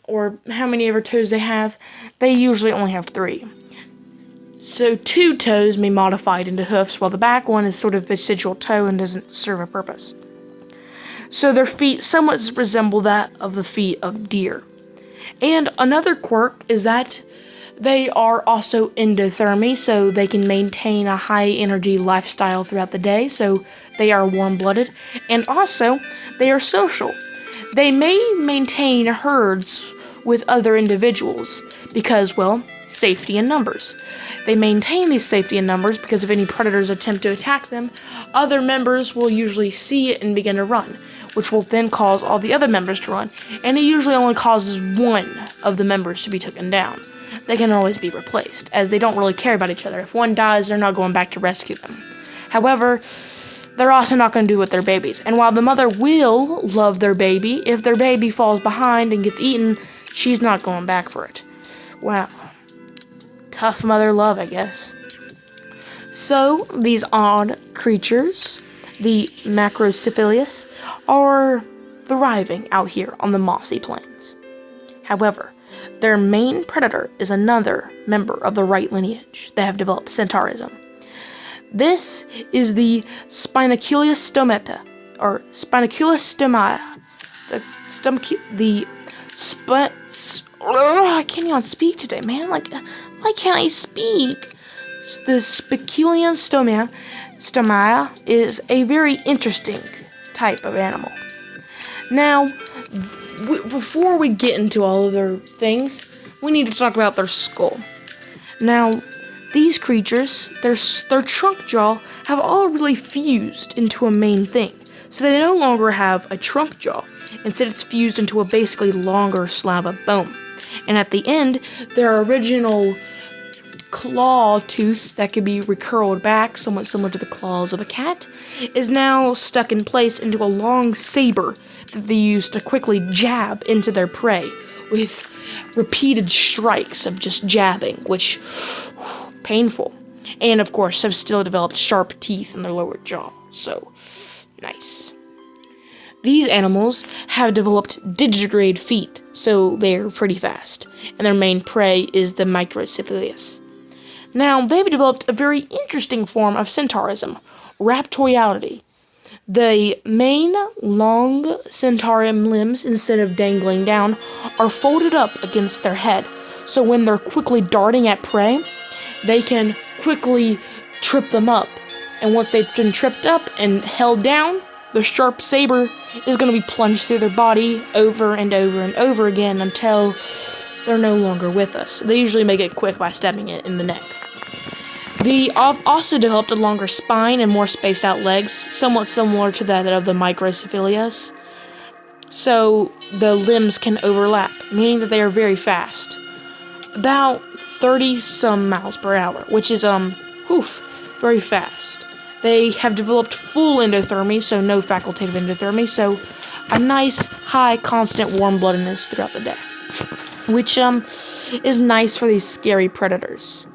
or how many ever toes they have. They usually only have 3. So 2 toes may be modified into hoofs, while the back one is sort of vestigial toe and doesn't serve a purpose. So their feet somewhat resemble that of the feet of deer. And another quirk is that they are also endothermy, so they can maintain a high energy lifestyle throughout the day, so they are warm-blooded. And also, they are social. They may maintain herds with other individuals because, well, safety in numbers. They maintain these safety in numbers because if any predators attempt to attack them, other members will usually see it and begin to run, which will then cause all the other members to run, and it usually only causes one of the members to be taken down. They can always be replaced, as they don't really care about each other. If one dies, they're not going back to rescue them. However, they're also not going to do with their babies, and while the mother will love their baby, if their baby falls behind and gets eaten, she's not going back for it. Wow. Tough mother love, I guess. So, these odd creatures, the Macrocephalius, are thriving out here on the mossy plains. However, their main predator is another member of the right lineage that have developed centaurism. This is the Spinaculus stomata, or Spinaculus stomata. I can't even speak today, man. Why can't I speak? The Spiculian stomata is a very interesting type of animal. Now, before we get into all of their things, we need to talk about their skull. Now, these creatures, their trunk jaw, have all really fused into a main thing. So they no longer have a trunk jaw. Instead, it's fused into a basically longer slab of bone. And at the end, their original claw tooth that could be recurled back, somewhat similar to the claws of a cat, is now stuck in place into a long saber that they use to quickly jab into their prey with repeated strikes of just jabbing, which, painful. And of course, have still developed sharp teeth in their lower jaw, so nice. These animals have developed digitigrade feet, so they're pretty fast, and their main prey is the Microcephalius. Now, they've developed a very interesting form of centaurism, raptoriality. The main long centaurium limbs, instead of dangling down, are folded up against their head, so when they're quickly darting at prey, they can quickly trip them up. And once they've been tripped up and held down, the sharp saber is going to be plunged through their body over and over and over again until they're no longer with us. They usually make it quick by stabbing it in the neck. They also developed a longer spine and more spaced out legs, somewhat similar to that of the Microcephalius. So the limbs can overlap, meaning that they are very fast. About 30-some miles per hour, which is, very fast. They have developed full endothermy, so no facultative endothermy, so a nice, high, constant warm-bloodedness throughout the day, which is nice for these scary predators.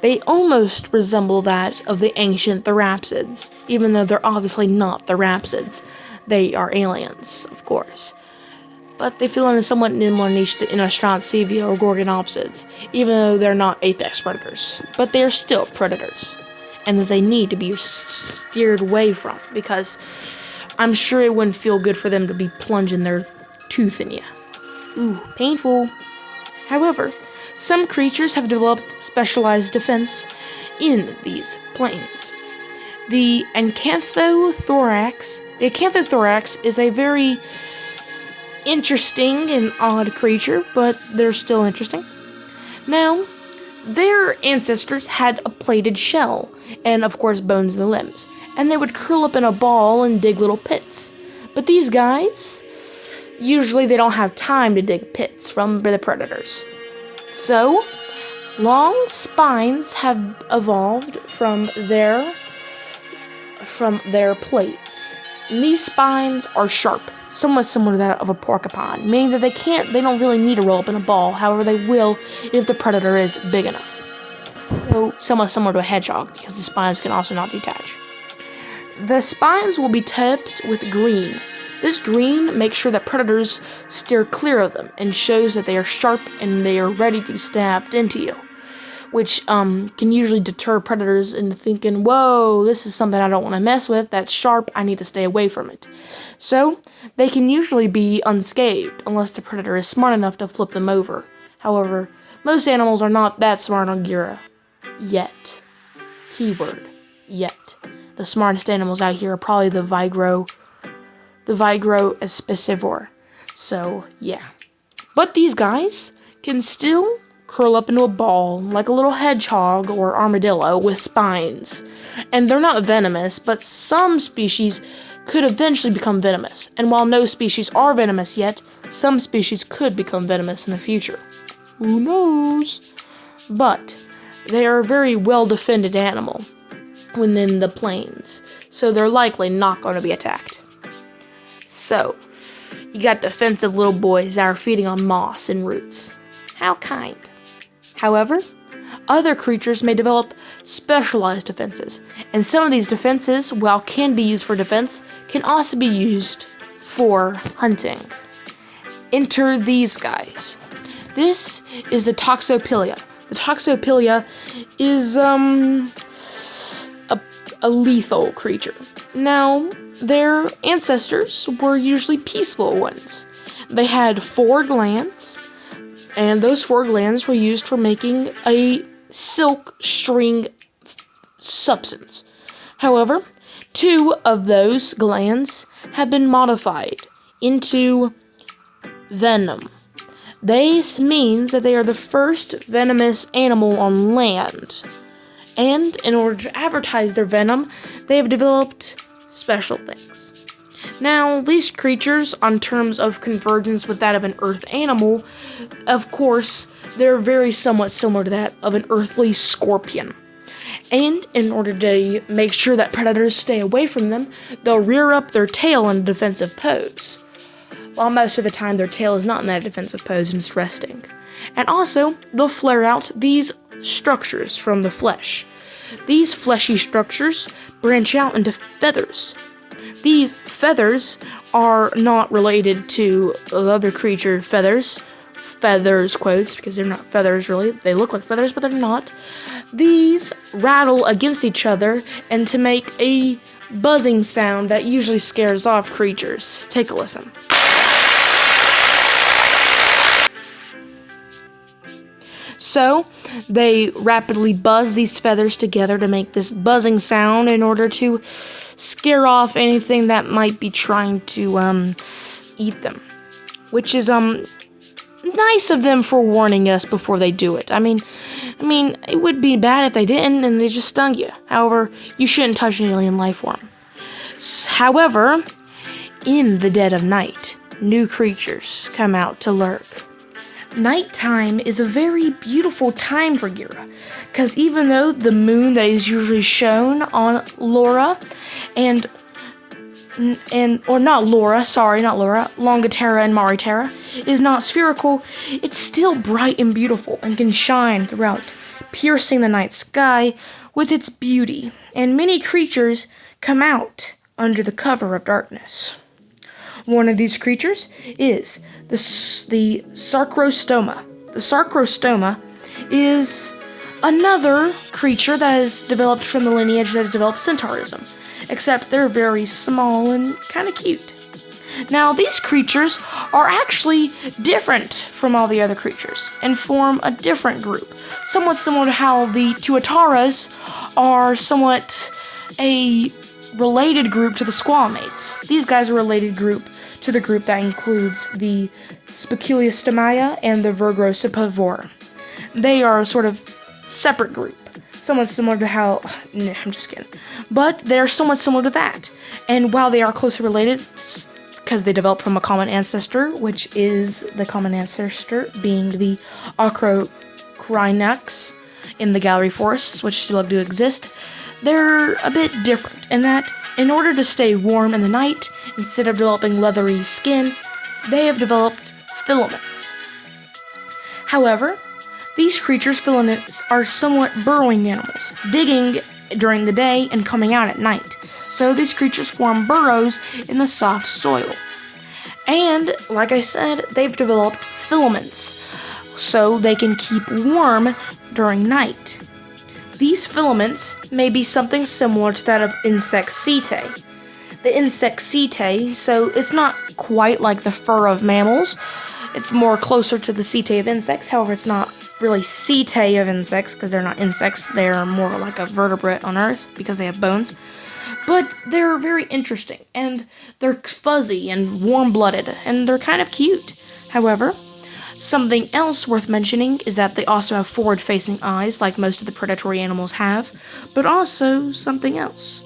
They almost resemble that of the ancient therapsids, even though they're obviously not therapsids. They are aliens, of course. But they feel in a somewhat similar niche to Inostrantsevia or Gorgonopsids, even though they're not apex predators. But they are still predators. and that they need to be steered away from, because I'm sure it wouldn't feel good for them to be plunging their tooth in you. Ooh, painful. However, some creatures have developed specialized defense in these planes. The acanthothorax is a very interesting and odd creature, but they're still interesting. Now, their ancestors had a plated shell, and of course bones in the limbs, and they would curl up in a ball and dig little pits. But these guys, usually they don't have time to dig pits from the predators. So, long spines have evolved from their plates. And these spines are sharp, somewhat similar to that of a porcupine, meaning that they don't really need to roll up in a ball. However, they will if the predator is big enough. So, somewhat similar to a hedgehog, because the spines can also not detach. The spines will be tipped with green. This green makes sure that predators steer clear of them and shows that they are sharp and they are ready to be stabbed into you, which can usually deter predators into thinking, whoa, this is something I don't want to mess with, that's sharp, I need to stay away from it. So, they can usually be unscathed unless the predator is smart enough to flip them over. However, most animals are not that smart on Gura. Yet. Keyword, yet. The smartest animals out here are probably the Vigro espicivore. So, yeah. But these guys can still curl up into a ball like a little hedgehog or armadillo with spines. And they're not venomous, but some species could eventually become venomous. And while no species are venomous yet, some species could become venomous in the future. Who knows? But they are a very well-defended animal within the plains, so they're likely not going to be attacked. So, you got defensive little boys that are feeding on moss and roots. How kind. However, other creatures may develop specialized defenses, and some of these defenses, while can be used for defense, can also be used for hunting. Enter these guys. This is the Toxopilia. The Toxopilia is a lethal creature. Now, their ancestors were usually peaceful ones. They had 4 glands, and those 4 glands were used for making a silk string substance. However, 2 of those glands have been modified into venom. This means that they are the first venomous animal on land. And in order to advertise their venom, they have developed special things. Now, these creatures, on terms of convergence with that of an earth animal, of course, they're very somewhat similar to that of an earthly scorpion. And in order to make sure that predators stay away from them, they'll rear up their tail in a defensive pose. While most of the time their tail is not in that defensive pose and it's resting. And also, they'll flare out these structures from the flesh. These fleshy structures branch out into feathers. These feathers are not related to the other creature feathers. Feathers, quotes, because they're not feathers really. They look like feathers, but they're not. These rattle against each other and to make a buzzing sound that usually scares off creatures. Take a listen. So, they rapidly buzz these feathers together to make this buzzing sound in order to scare off anything that might be trying to eat them. Which is nice of them for warning us before they do it. I mean, it would be bad if they didn't and they just stung you. However, you shouldn't touch an alien life form. However, in the dead of night, new creatures come out to lurk. Nighttime is a very beautiful time for Gura, because even though the moon that is usually shown on Longaterra and Mariterra is not spherical, it's still bright and beautiful and can shine throughout, piercing the night sky with its beauty, and many creatures come out under the cover of darkness. One of these creatures is the sarcostoma. The sarcostoma is another creature that is developed from the lineage that has developed centaurism, except they're very small and kind of cute. Now, these creatures are actually different from all the other creatures and form a different group, somewhat similar to how the Tuataras are somewhat a related group to the squamates. These guys are a related group to the group that includes the Spiculiostomia and the Virgrosipivora. They are a sort of separate group, somewhat similar to how... Nah, I'm just kidding. But they're somewhat similar to that. And while they are closely related, because they developed from a common ancestor, which is the common ancestor being the Acrocrinax in the gallery forests, which still do exist, they're a bit different in that, in order to stay warm in the night, instead of developing leathery skin, they have developed filaments. However, these creatures' filaments are somewhat burrowing animals, digging during the day and coming out at night. So these creatures form burrows in the soft soil. And, like I said, they've developed filaments, so they can keep warm during night. These filaments may be something similar to that of insect setae. The insect setae, so it's not quite like the fur of mammals. It's more closer to the setae of insects. However, it's not really setae of insects because they're not insects. They're more like a vertebrate on Earth because they have bones. But they're very interesting, and they're fuzzy and warm-blooded, and they're kind of cute. However, something else worth mentioning is that they also have forward-facing eyes, like most of the predatory animals have, but also something else.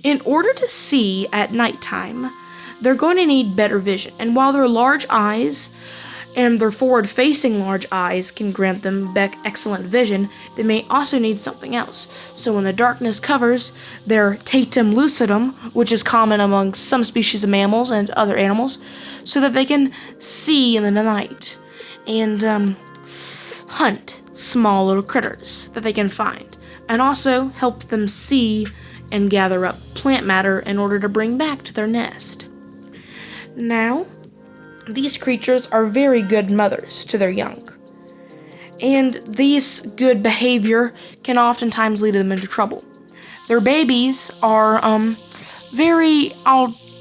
In order to see at nighttime, they're going to need better vision, and while their large eyes and their forward-facing large eyes can grant them excellent vision, they may also need something else. So when the darkness covers their tatum lucidum, which is common among some species of mammals and other animals, so that they can see in the night and hunt small little critters that they can find, and also help them see and gather up plant matter in order to bring back to their nest. Now, these creatures are very good mothers to their young, and this good behavior can oftentimes lead them into trouble. Their babies are very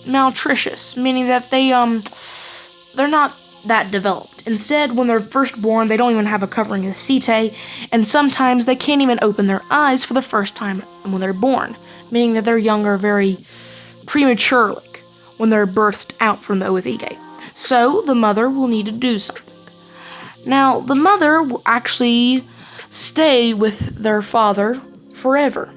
malnutritious, meaning that they're not that developed. Instead, when they're first born, they don't even have a covering of setae, and sometimes they can't even open their eyes for the first time when they're born, meaning that their young are very premature when they're birthed out from the oothegae. So, the mother will need to do something. Now, the mother will actually stay with their father forever.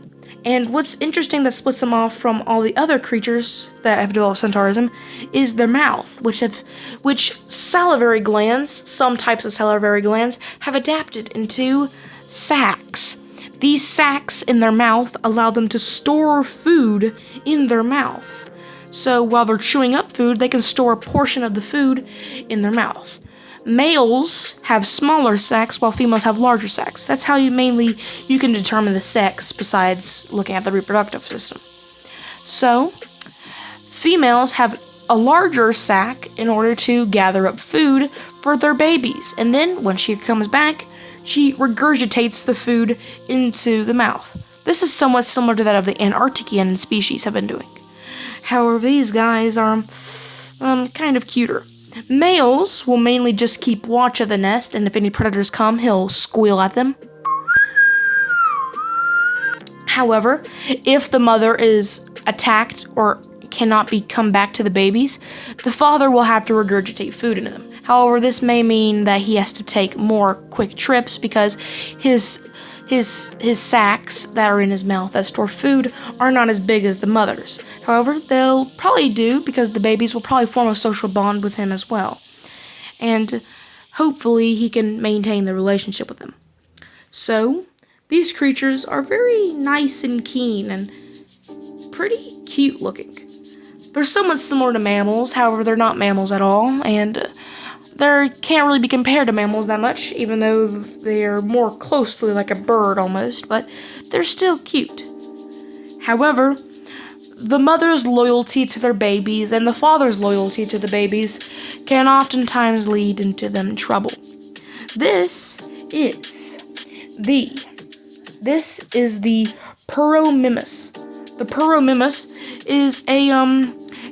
And what's interesting that splits them off from all the other creatures that have developed centaurism is their mouth, which salivary glands, some types of salivary glands, have adapted into sacs. These sacs in their mouth allow them to store food in their mouth. So while they're chewing up food, they can store a portion of the food in their mouth. Males have smaller sacs while females have larger sacs. That's how you can determine the sex besides looking at the reproductive system. So, females have a larger sac in order to gather up food for their babies. And then when she comes back, she regurgitates the food into the mouth. This is somewhat similar to that of the Antarctican species have been doing. However, these guys are kind of cuter. Males will mainly just keep watch of the nest, and if any predators come, he'll squeal at them. However, if the mother is attacked or cannot come back to the babies, the father will have to regurgitate food into them. However, this may mean that he has to take more quick trips because his sacs that are in his mouth that store food are not as big as the mother's. However, they'll probably do because the babies will probably form a social bond with him as well. And hopefully he can maintain the relationship with them. So, these creatures are very nice and keen and pretty cute looking. They're somewhat similar to mammals, however they're not mammals at all, and they can't really be compared to mammals that much, even though they're more closely like a bird almost, but they're still cute. However, the mother's loyalty to their babies and the father's loyalty to the babies can oftentimes lead into them trouble. This is the This is the Puromimus. The Puromimus is a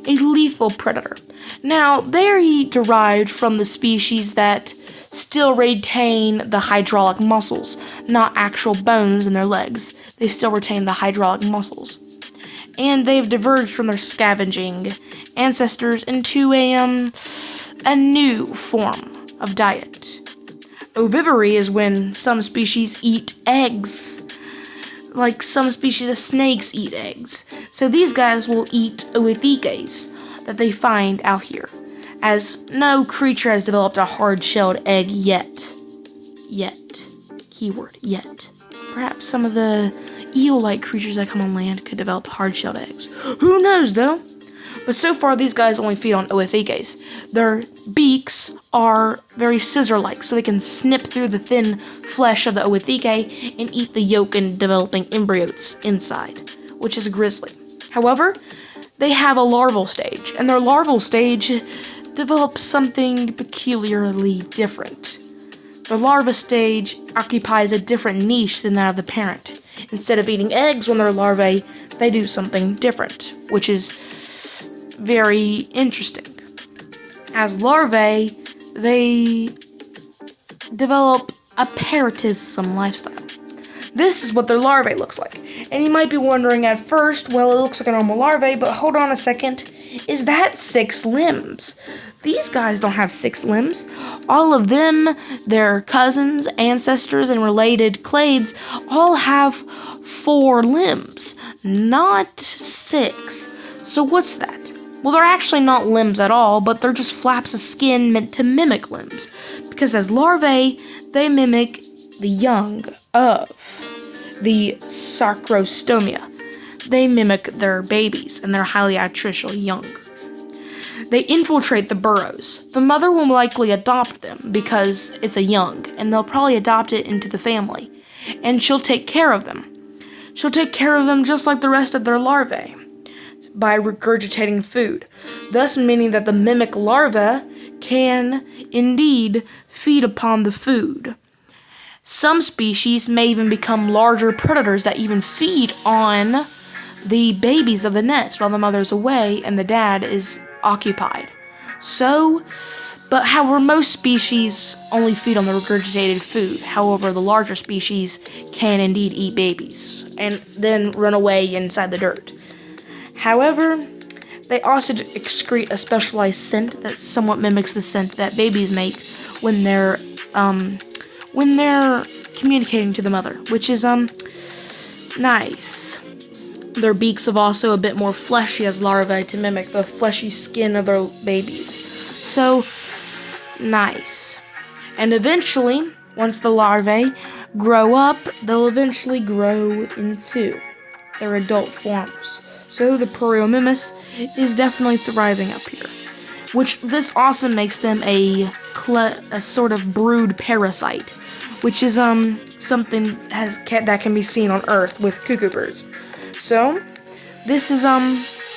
lethal predator. Now, they're derived from the species that still retain the hydraulic muscles, not actual bones in their legs. They still retain the hydraulic muscles. And they've diverged from their scavenging ancestors into a new form of diet. Ovivory is when some species eat eggs, like some species of snakes eat eggs. So these guys will eat oithekes that they find out here, as no creature has developed a hard-shelled egg yet. Keyword, yet. Perhaps some of the eel-like creatures that come on land could develop hard-shelled eggs. Who knows, though? But so far, these guys only feed on oithekes. Their beaks are very scissor-like, so they can snip through the thin flesh of the oitheke and eat the yolk and developing embryos inside, which is a grizzly. However, they have a larval stage, and their larval stage develops something peculiarly different. The larva stage occupies a different niche than that of the parent. Instead of eating eggs when they're larvae, they do something different, which is very interesting. As larvae, they develop a parasitism lifestyle. This is what their larvae looks like. And you might be wondering at first, well, it looks like a normal larvae, but hold on a second. Is that 6 limbs? These guys don't have 6 limbs. All of them, their cousins, ancestors, and related clades all have 4 limbs, not 6. So what's that? Well, they're actually not limbs at all, but they're just flaps of skin meant to mimic limbs. Because as larvae, they mimic the young of the sarcostomia. They mimic their babies and their highly attritial young. They infiltrate the burrows. The mother will likely adopt them because it's a young, and they'll probably adopt it into the family. And she'll take care of them. She'll take care of them just like the rest of their larvae, by regurgitating food, thus meaning that the mimic larva can indeed feed upon the food. Some species may even become larger predators that even feed on the babies of the nest while the mother's away and the dad is occupied. But however, most species only feed on the regurgitated food. However, the larger species can indeed eat babies and then run away inside the dirt. However, they also excrete a specialized scent that somewhat mimics the scent that babies make when they're communicating to the mother, which is nice. Their beaks are also a bit more fleshy as larvae to mimic the fleshy skin of their babies. So nice. And eventually, once the larvae grow up, they'll eventually grow into their adult forms. So the Puromimus is definitely thriving up here, which this also makes them a sort of brood parasite, which is something that can be seen on Earth with cuckoo birds. So this is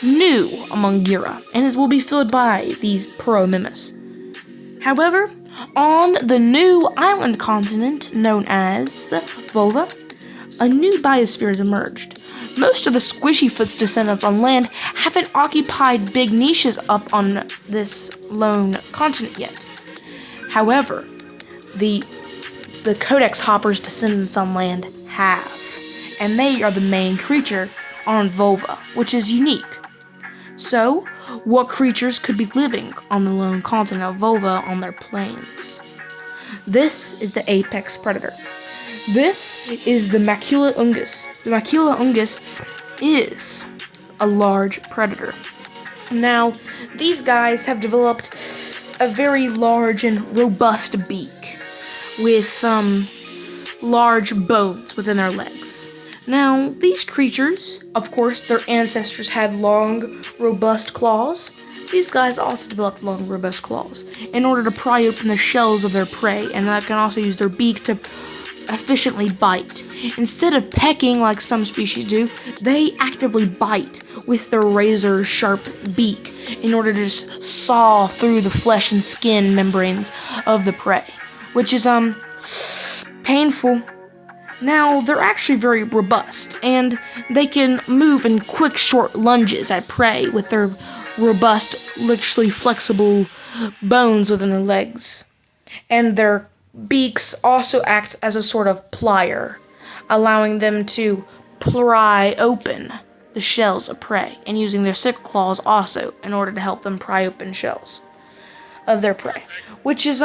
new among Gura, and it will be filled by these Puromimus. However, on the new island continent known as Volva, a new biosphere has emerged. Most of the squishy-foot's descendants on land haven't occupied big niches up on this lone continent yet. However, the Codex Hopper's descendants on land have, and they are the main creature on Volva, which is unique. So, what creatures could be living on the lone continent of Volva on their plains? This is the apex predator. This is the Macula ungus. The Macula ungus is a large predator. Now, these guys have developed a very large and robust beak with large bones within their legs. Now, these creatures, of course, their ancestors had long, robust claws. These guys also developed long, robust claws in order to pry open the shells of their prey, and that can also use their beak to efficiently bite. Instead of pecking like some species do, they actively bite with their razor-sharp beak in order to just saw through the flesh and skin membranes of the prey, which is painful. Now, they're actually very robust, and they can move in quick, short lunges at prey with their robust, literally flexible bones within their legs. And their beaks also act as a sort of plier, allowing them to pry open the shells of prey, and using their sickle claws also in order to help them pry open shells of their prey, which is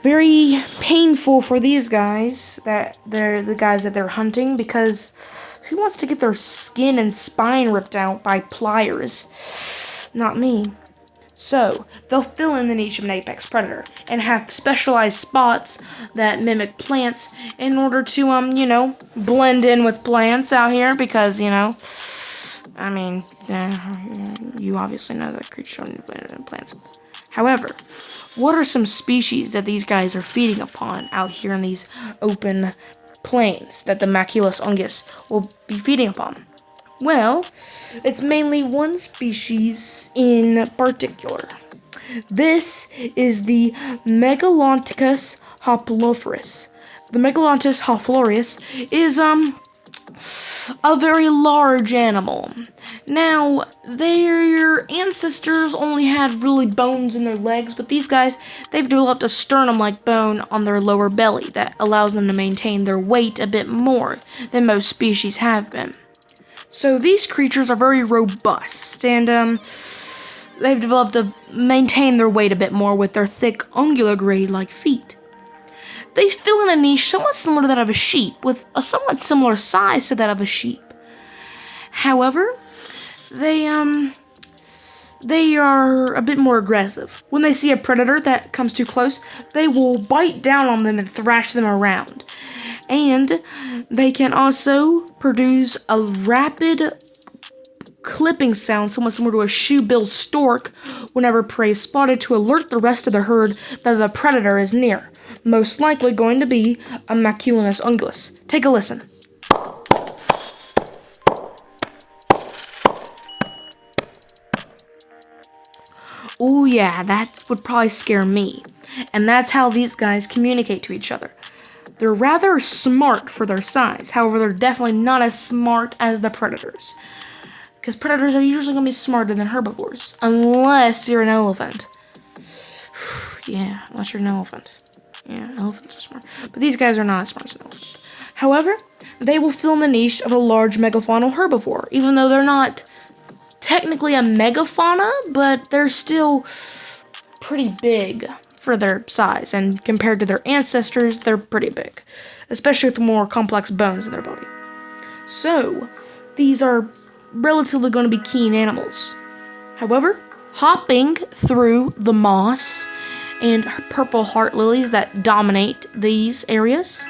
very painful for these guys, that they're the guys that they're hunting, because who wants to get their skin and spine ripped out by pliers? Not me. So, they'll fill in the niche of an apex predator and have specialized spots that mimic plants in order to, blend in with plants out here, because, you obviously know that creatures don't blend in plants. However, what are some species that these guys are feeding upon out here in these open plains that the Maculus ungus will be feeding upon? Well, it's mainly one species in particular. This is the Megalonticus hoplophorus. The Megalonticus hoplophorus is a very large animal. Now, their ancestors only had really bones in their legs, but these guys, they've developed a sternum-like bone on their lower belly that allows them to maintain their weight a bit more than most species have been. So these creatures are very robust, and they've developed to maintain their weight a bit more with their thick ungulograde-like feet. They fill in a niche somewhat similar to that of a sheep, with a somewhat similar size to that of a sheep. However, they are a bit more aggressive. When they see a predator that comes too close, they will bite down on them and thrash them around. And they can also produce a rapid clipping sound, somewhat similar to a shoe-billed stork, whenever prey is spotted, to alert the rest of the herd that the predator is near. Most likely going to be a Maculus ungus. Take a listen. Oh yeah, that would probably scare me. And that's how these guys communicate to each other. They're rather smart for their size. However, they're definitely not as smart as the predators. Because predators are usually going to be smarter than herbivores. Unless you're an elephant. Yeah, unless you're an elephant. Yeah, elephants are smart. But these guys are not as smart as an elephant. However, they will fill in the niche of a large megafaunal herbivore. Even though they're not technically a megafauna, but they're still pretty big for their size, and compared to their ancestors, they're pretty big, especially with the more complex bones in their body. So, these are relatively going to be keen animals. However, hopping through the moss and purple heart lilies that dominate these areas,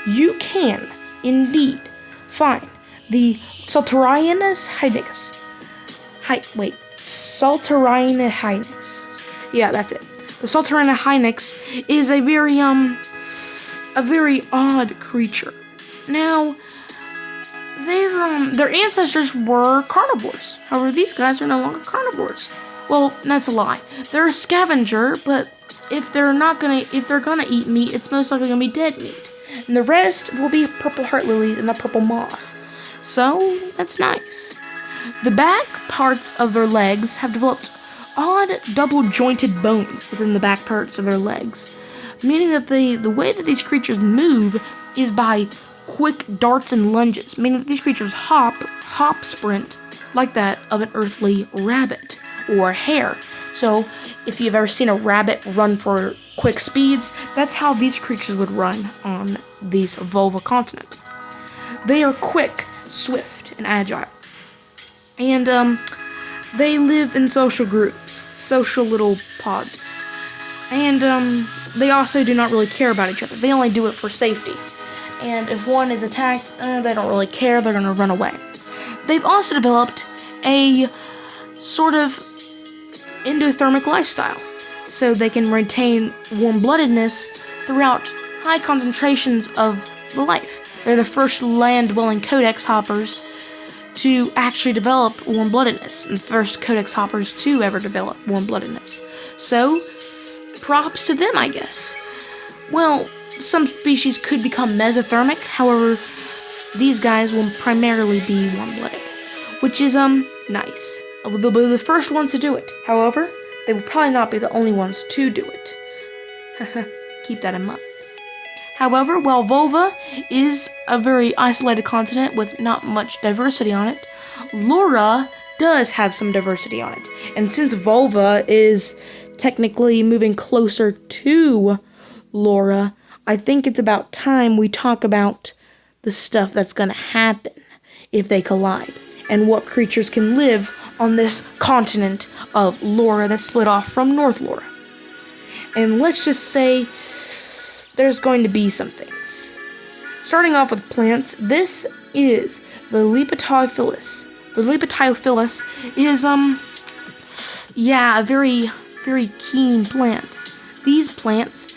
you can indeed find the Saltarianus hynix. Saltarianus hynix. Yeah, that's it. The Saltarianus hynix is a very odd creature. Now, their ancestors were carnivores. However, these guys are no longer carnivores. Well, that's a lie. They're a scavenger, but if they're gonna eat meat, it's most likely gonna be dead meat. And the rest will be purple heart lilies and the purple moss. So, that's nice. The back parts of their legs have developed odd double-jointed bones within the back parts of their legs, meaning that the way that these creatures move is by quick darts and lunges, meaning that these creatures hop sprint like that of an earthly rabbit or hare. So, if you've ever seen a rabbit run for quick speeds, that's how these creatures would run on these vulva continent. They are quick, swift, and agile. And, they live in social groups, social little pods. And, they also do not really care about each other. They only do it for safety. And if one is attacked, they don't really care, they're gonna run away. They've also developed a sort of endothermic lifestyle, so they can retain warm-bloodedness throughout high concentrations of the life. They're the first land-dwelling codex hoppers to actually develop warm-bloodedness, and the first codex hoppers to ever develop warm-bloodedness. So, props to them, I guess. Well, some species could become mesothermic. However, these guys will primarily be warm-blooded, which is nice. They'll be the first ones to do it. However, they will probably not be the only ones to do it. Keep that in mind. However, while Volva is a very isolated continent with not much diversity on it, Laura does have some diversity on it. And since Volva is technically moving closer to Laura, I think it's about time we talk about the stuff that's going to happen if they collide, and what creatures can live on this continent of Laura that's split off from North Laura. And let's just say there's going to be some things. Starting off with plants, this is the Lepidophyllus. The Lepidophyllus is, a very, very keen plant. These plants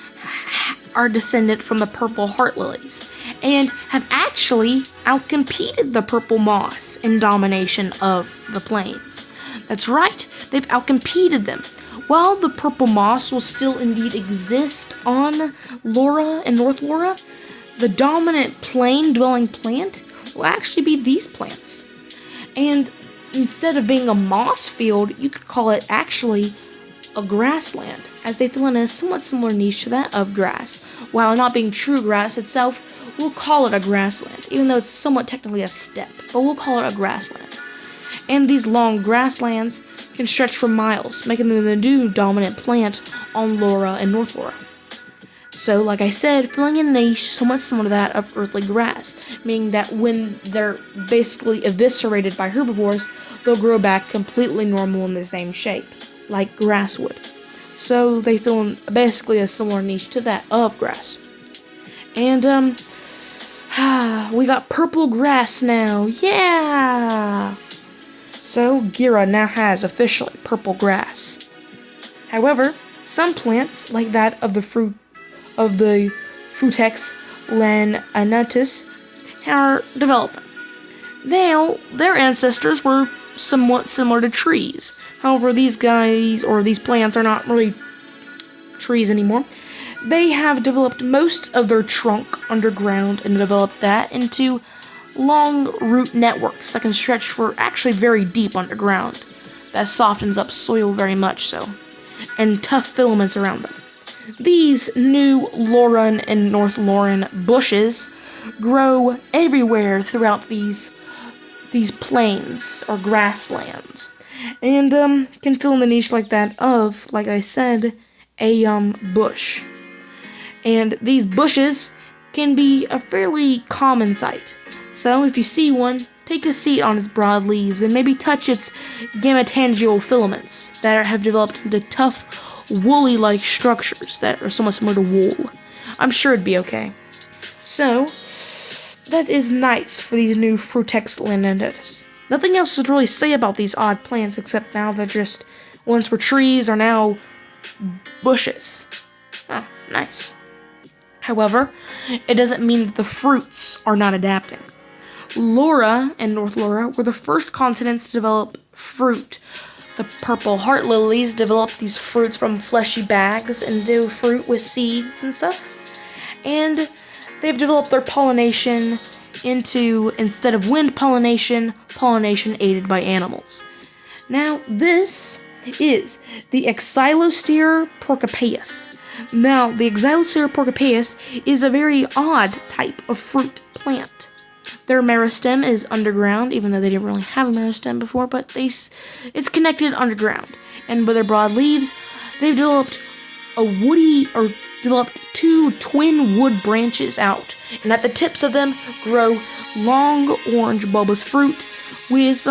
are descended from the purple heart lilies, and have actually outcompeted the purple moss in domination of the plains. That's right, they've outcompeted them. While the purple moss will still indeed exist on Laura and North Laura, the dominant plain-dwelling plant will actually be these plants. And instead of being a moss field, you could call it actually a grassland, as they fill in a somewhat similar niche to that of grass. While not being true grass itself, we'll call it a grassland, even though it's somewhat technically a steppe, but we'll call it a grassland. And these long grasslands can stretch for miles, making them the new dominant plant on Laura and North Laura. So, like I said, filling in a niche somewhat similar to that of earthly grass, meaning that when they're basically eviscerated by herbivores, they'll grow back completely normal in the same shape, like grass would. So they fill in basically a similar niche to that of grass. And, we got purple grass now, yeah! So, Gura now has officially purple grass. However, some plants, like that of the Frutex lanatus, are developing. Now, their ancestors were somewhat similar to trees. However, these guys, or these plants, are not really trees anymore. They have developed most of their trunk underground and developed that into long root networks that can stretch for actually very deep underground. That softens up soil very much so, and tough filaments around them. These new Lauran and North Lauran bushes grow everywhere throughout these plains or grasslands, and can fill in the niche like that of, like I said, a bush. And these bushes can be a fairly common sight. So if you see one, take a seat on its broad leaves and maybe touch its gametangial filaments that have developed into tough, woolly-like structures that are somewhat similar to wool. I'm sure it'd be okay. So, that is nice for these new Frutex lanatus. Nothing else to really say about these odd plants except now they're just, once were trees, are now bushes. Oh, nice. However, it doesn't mean that the fruits are not adapting. Laura and North Laura were the first continents to develop fruit. The purple heart lilies developed these fruits from fleshy bags into fruit with seeds and stuff. And they've developed their pollination into, instead of wind pollination, pollination aided by animals. Now, this is the Xylostera porcipaeus. Now, the Xylostera porcipaeus is a very odd type of fruit plant. Their meristem is underground, even though they didn't really have a meristem before, but it's connected underground. And with their broad leaves, they've developed developed two twin wood branches out, and at the tips of them grow long orange bulbous fruit with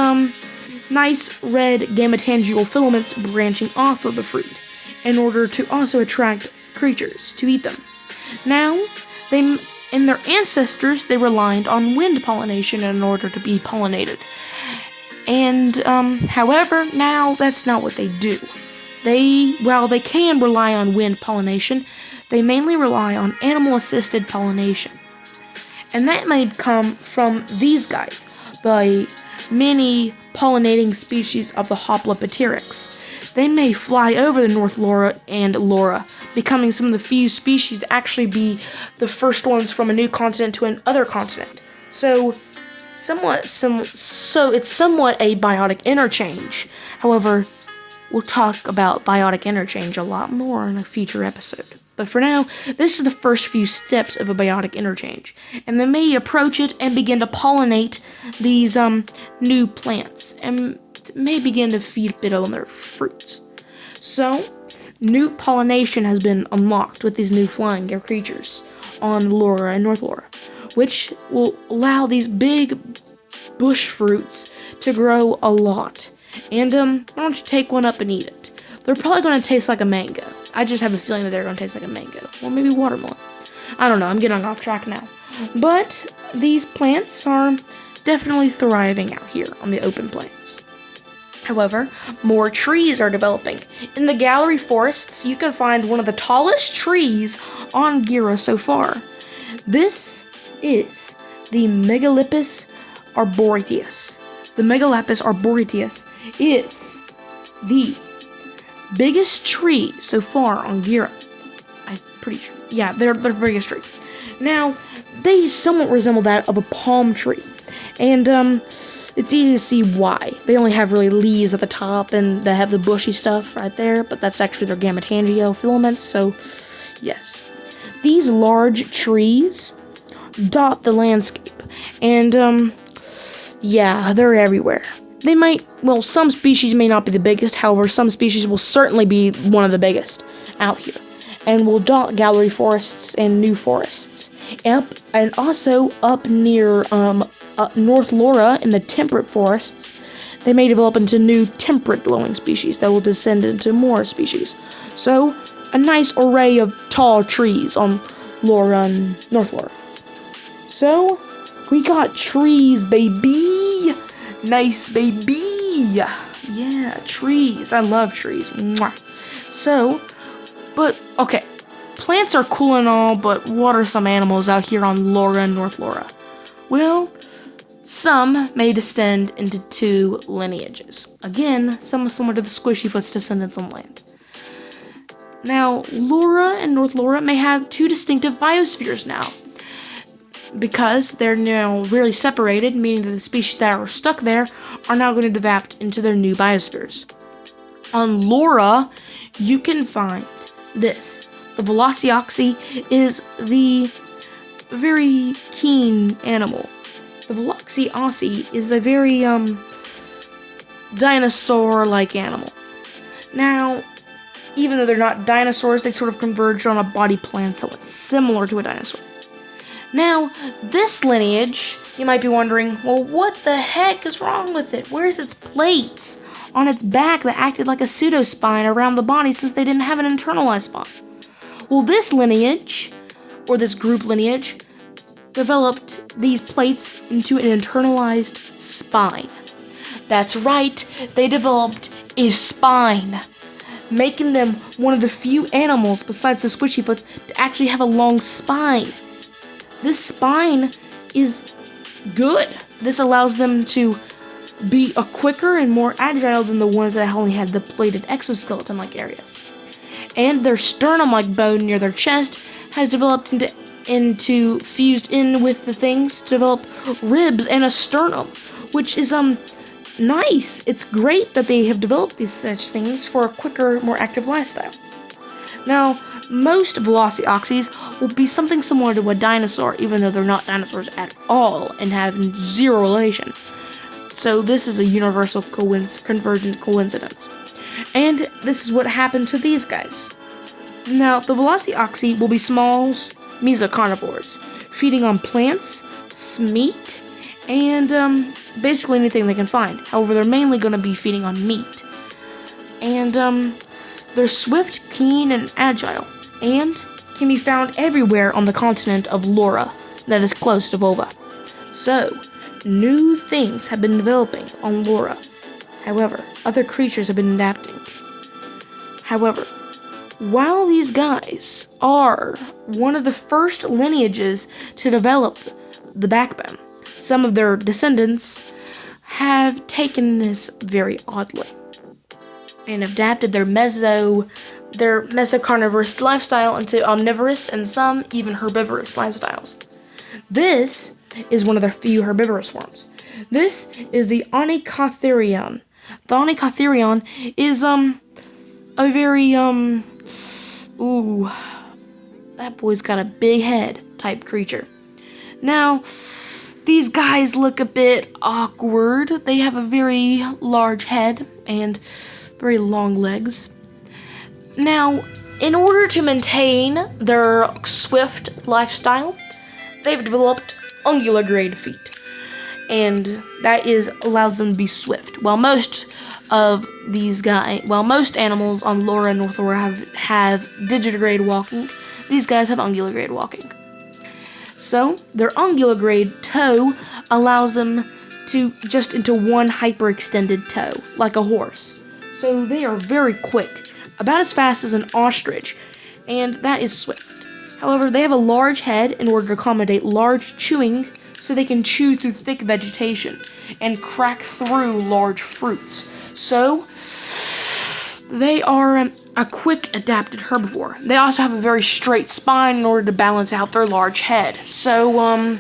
nice red gametangial filaments branching off of the fruit in order to also attract creatures to eat them. Now, in their ancestors, they relied on wind pollination in order to be pollinated. And, however, now that's not what they do. While they can rely on wind pollination, they mainly rely on animal-assisted pollination. And that may come from these guys, the many pollinating species of the Hoplopteryx. they may fly over the North Laura and Laura, becoming some of the few species to actually be the first ones from a new continent to another continent. So it's somewhat a biotic interchange. However, we'll talk about biotic interchange a lot more in a future episode. But for now, this is the first few steps of a biotic interchange, and they may approach it and begin to pollinate these new plants, and may begin to feed a bit on their fruits. So, new pollination has been unlocked with these new flying creatures on Laura and North Laura, which will allow these big bush fruits to grow a lot. And why don't you take one up and eat it? They're probably going to taste like a mango. I just have a feeling that they're going to taste like a mango. Or maybe watermelon. I don't know. I'm getting off track now. But these plants are definitely thriving out here on the open plains. However, more trees are developing. In the gallery forests, you can find one of the tallest trees on Gura so far. This is the Megalopus arboretus. The Megalopus arboretus is the biggest tree so far on Gura. I'm pretty sure. Yeah, they're the biggest tree. Now, they somewhat resemble that of a palm tree. And, it's easy to see why. They only have really leaves at the top, and they have the bushy stuff right there, but that's actually their gametangio filaments, so, yes. These large trees dot the landscape, and, yeah, they're everywhere. Some species may not be the biggest, however, some species will certainly be one of the biggest out here, and will dot gallery forests and new forests. And also up near, North Laura in the temperate forests, they may develop into new temperate dwelling species that will descend into more species. So, a nice array of tall trees on Laura and North Laura. So, we got trees, baby! Nice, baby! Yeah, trees. I love trees. Mwah. So, okay. Plants are cool and all, but what are some animals out here on Laura and North Laura? Well, some may descend into two lineages. Again, some similar to the Squishyfoot's descendants on land. Now, Laura and North Laura may have two distinctive biospheres now, because they're now really separated, meaning that the species that are stuck there are now going to adapt into their new biospheres. On Laura, you can find this. The Velocioxy is the very keen animal. The Velocioxy is a very, dinosaur-like animal. Now, even though they're not dinosaurs, they sort of converge on a body plan somewhat similar to a dinosaur. Now, this lineage, you might be wondering, well, what the heck is wrong with it? Where's its plates on its back that acted like a pseudospine around the body since they didn't have an internalized spine? Well, this lineage, or this group lineage, developed these plates into an internalized spine. That's right, they developed a spine, making them one of the few animals besides the Squishyfoots to actually have a long spine. This spine is good. This allows them to be a quicker and more agile than the ones that only had the plated exoskeleton-like areas. And their sternum-like bone near their chest has developed into fused in with the things to develop ribs and a sternum, which is nice. It's great that they have developed these such things for a quicker, more active lifestyle. Now, most Velocioxys will be something similar to a dinosaur, even though they're not dinosaurs at all and have zero relation. So this is a universal convergent coincidence. And this is what happened to these guys. Now, the Velocioxy will be small mesocarnivores, feeding on plants, meat, and basically anything they can find. However, they're mainly going to be feeding on meat. And they're swift, keen, and agile, and can be found everywhere on the continent of Laura that is close to Volva. So, new things have been developing on Laura. However, other creatures have been adapting. However, while these guys are one of the first lineages to develop the backbone, some of their descendants have taken this very oddly. and adapted their mesocarnivorous lifestyle into omnivorous and some even herbivorous lifestyles. This is one of their few herbivorous forms. This is the Onychotherion. The Onychotherion is a very ooh, that boy's got a big head type creature. Now, these guys look a bit awkward. They have a very large head and very long legs. Now, in order to maintain their swift lifestyle, they've developed ungular-grade feet, and that allows them to be swift. While most animals on Laura and North Laura have digitigrade walking, these guys have ungular-grade walking. So, their ungular-grade toe allows them to just into one hyperextended toe, like a horse. So they are very quick, about as fast as an ostrich, and that is swift. However, they have a large head in order to accommodate large chewing, so they can chew through thick vegetation and crack through large fruits. So, they are a quick adapted herbivore. They also have a very straight spine in order to balance out their large head. So,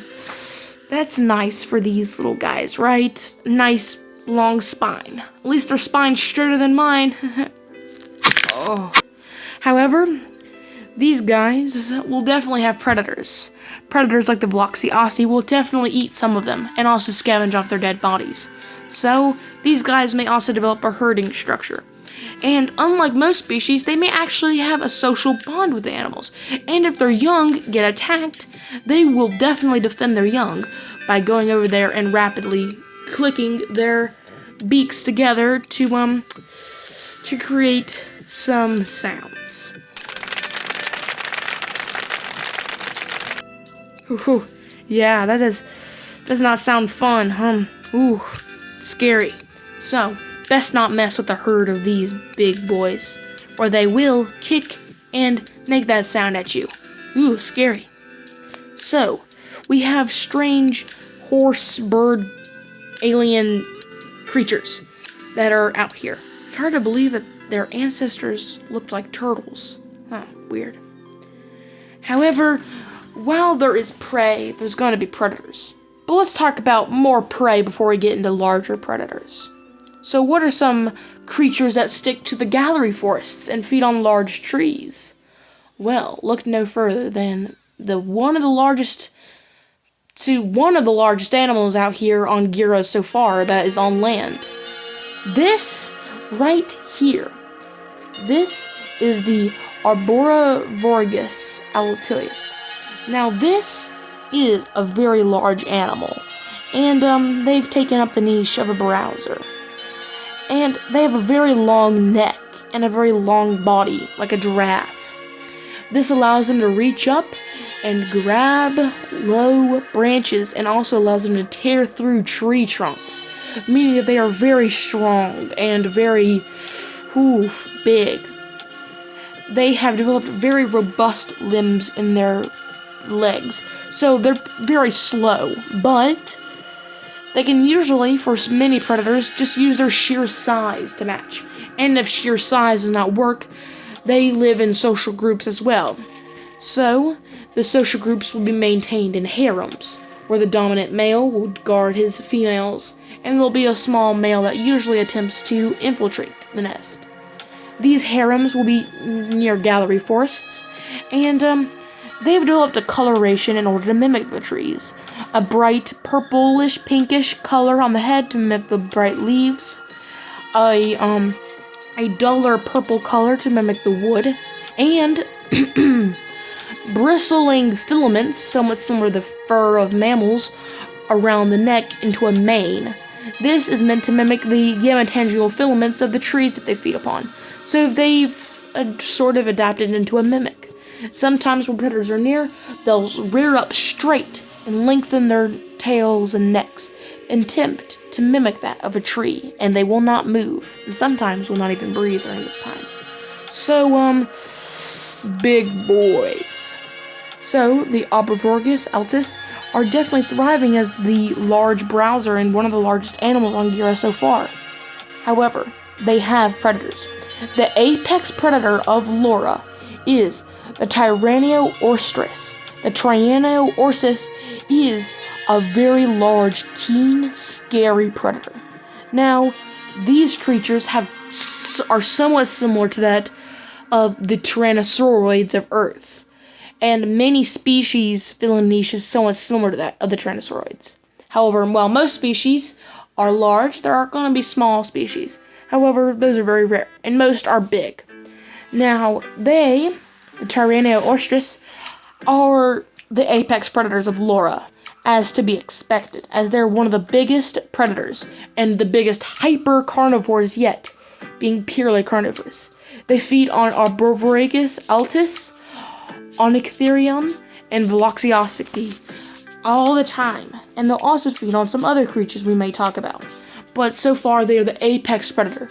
that's nice for these little guys, right? Nice long spine. At least their spine's straighter than mine. Oh. However, these guys will definitely have predators. Predators like the Vloxiossi will definitely eat some of them and also scavenge off their dead bodies. So, these guys may also develop a herding structure. And unlike most species, they may actually have a social bond with the animals. And if their young get attacked, they will definitely defend their young by going over there and rapidly clicking their beaks together to create some sounds. Ooh, yeah, that does not sound fun, Ooh, scary. So, best not mess with a herd of these big boys, or they will kick and make that sound at you. Ooh, scary. So, we have strange horse, bird, alien creatures that are out here. It's hard to believe that their ancestors looked like turtles. Weird. However, while there is prey, there's going to be predators. But let's talk about more prey before we get into larger predators. So what are some creatures that stick to the gallery forests and feed on large trees? Well, look no further than one of the largest animals out here on Gura so far that is on land. This right here. This is the Arborivorgus alatilis. Now this is a very large animal, and they've taken up the niche of a browser. And they have a very long neck and a very long body, like a giraffe. This allows them to reach up and grab low branches, and also allows them to tear through tree trunks, meaning that they are very strong and very big. They have developed very robust limbs in their legs, so they're very slow, but they can usually, for many predators, just use their sheer size to match. And if sheer size does not work, they live in social groups as well. So, the social groups will be maintained in harems, where the dominant male will guard his females, and there'll be a small male that usually attempts to infiltrate the nest. These harems will be near gallery forests, and they've developed a coloration in order to mimic the trees. A bright purplish pinkish color on the head to mimic the bright leaves. A duller purple color to mimic the wood. And bristling filaments, somewhat similar to the fur of mammals, around the neck into a mane. This is meant to mimic the gametangel filaments of the trees that they feed upon. So they've sort of adapted into a mimic. Sometimes when predators are near, they'll rear up straight and lengthen their tails and necks and attempt to mimic that of a tree, and they will not move, and sometimes will not even breathe during this time. So, big boys. So, the Arborivorgus altis are definitely thriving as the large browser and one of the largest animals on Gura so far. However, they have predators. The apex predator of Laura is the Tyrannosaurus. The Tyrannosaurus is a very large, keen, scary predator. Now, these creatures are somewhat similar to that of the Tyrannosauroids of Earth, and many species fill in niches somewhat similar to that of the Tyrannosauroids. However, while most species are large, there are going to be small species. However, those are very rare, and most are big. Now, the Tyrannosaurus, are the apex predators of Laura, as to be expected, as they're one of the biggest predators and the biggest hyper carnivores yet, being purely carnivorous. They feed on Arborviragus altis, Onyctherium, and Veloxiosity all the time, and they'll also feed on some other creatures we may talk about. But so far, they are the apex predator,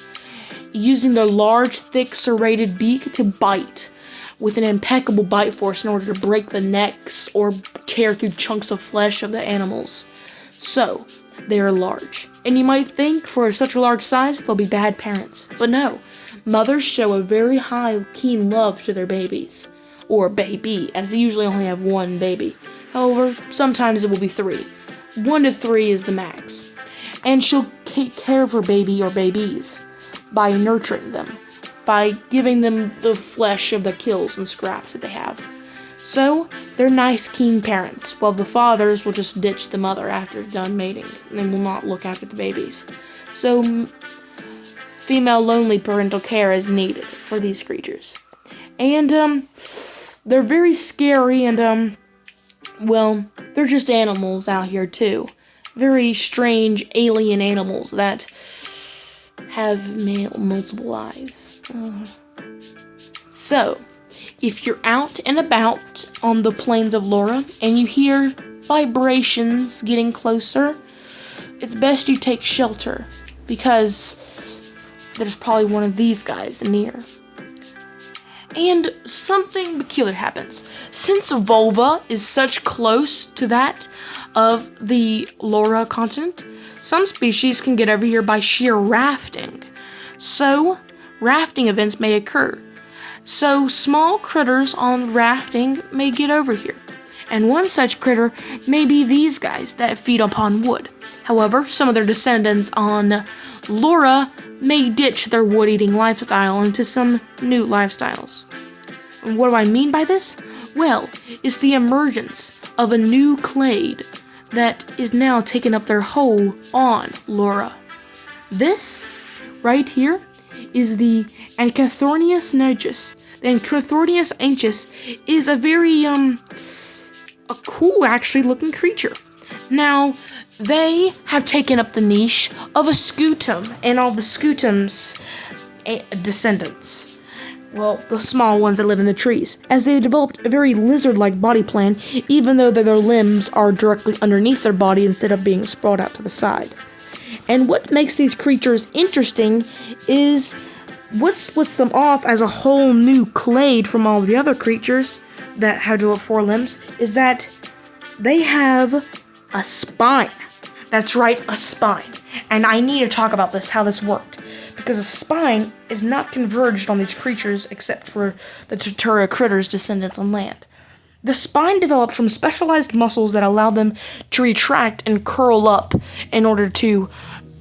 using their large, thick, serrated beak to bite, with an impeccable bite force in order to break the necks or tear through chunks of flesh of the animals. So, they are large. And you might think, for such a large size, they'll be bad parents. But no, mothers show a very high, keen love to their babies. Or baby, as they usually only have one baby. However, sometimes it will be 3. 1 to 3 is the max. And she'll take care of her baby or babies by nurturing them, by giving them the flesh of the kills and scraps that they have. So, they're nice, keen parents, while the fathers will just ditch the mother after done mating, and will not look after the babies. So, female lonely parental care is needed for these creatures. And, they're very scary, and, well, they're just animals out here, too. Very strange alien animals that have multiple eyes. So, if you're out and about on the plains of Laura and you hear vibrations getting closer, it's best you take shelter, because there's probably one of these guys near. And something peculiar happens. Since Volva is such close to that of the Laura continent, some species can get over here by sheer rafting. So, rafting events may occur. So, small critters on rafting may get over here. And one such critter may be these guys that feed upon wood. However, some of their descendants on Laura may ditch their wood-eating lifestyle into some new lifestyles. And what do I mean by this? Well, it's the emergence of a new clade that is now taking up their hole on Laura. This, right here, is the Anchithornius nigus. The Anchithornius anchus is a very, a cool, actually, looking creature. Now, they have taken up the niche of a scutum and all the scutum's descendants. Well, the small ones that live in the trees, as they developed a very lizard-like body plan, even though their limbs are directly underneath their body instead of being sprawled out to the side. And what makes these creatures interesting is what splits them off as a whole new clade from all the other creatures that have developed 4 limbs is that they have a spine. That's right, a spine. And I need to talk about this, how this worked. Because a spine is not converged on these creatures except for the Turtura critters' descendants on land. The spine developed from specialized muscles that allow them to retract and curl up in order to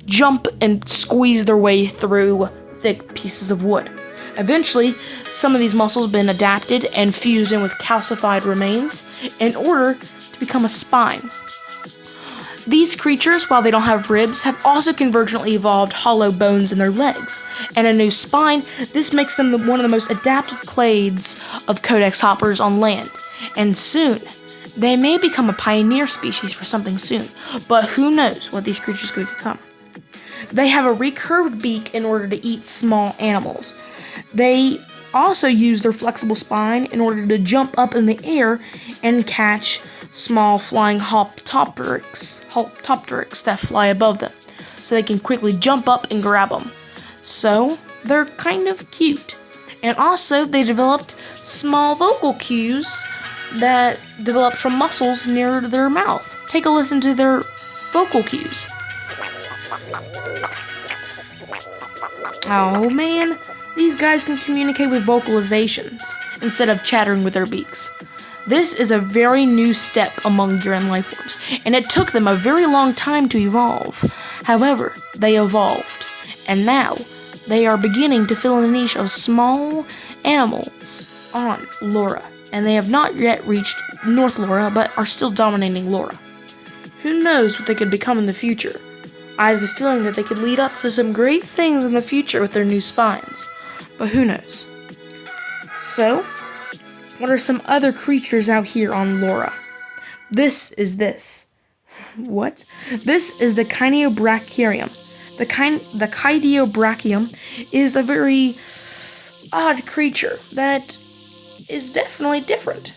jump and squeeze their way through thick pieces of wood. Eventually, some of these muscles have been adapted and fused in with calcified remains in order to become a spine. These creatures, while they don't have ribs, have also convergently evolved hollow bones in their legs, and a new spine. This makes them one of the most adapted clades of codex hoppers on land, and soon, they may become a pioneer species for something soon, but who knows what these creatures could become. They have a recurved beak in order to eat small animals. They also use their flexible spine in order to jump up in the air and catch small flying Hoptopteryx that fly above them, so they can quickly jump up and grab them. So, they're kind of cute. And also, they developed small vocal cues that developed from muscles near their mouth. Take a listen to their vocal cues. Oh man, these guys can communicate with vocalizations instead of chattering with their beaks. This is a very new step among Gura life forms, and it took them a very long time to evolve. However, they evolved, and now they are beginning to fill in the niche of small animals on Laura, and they have not yet reached North Laura, but are still dominating Laura. Who knows what they could become in the future? I have a feeling that they could lead up to some great things in the future with their new spines, but who knows? So, what are some other creatures out here on Laura? This is this. What? This is the Kiniobracharium. The Kiniobracharium is a very odd creature that is definitely different.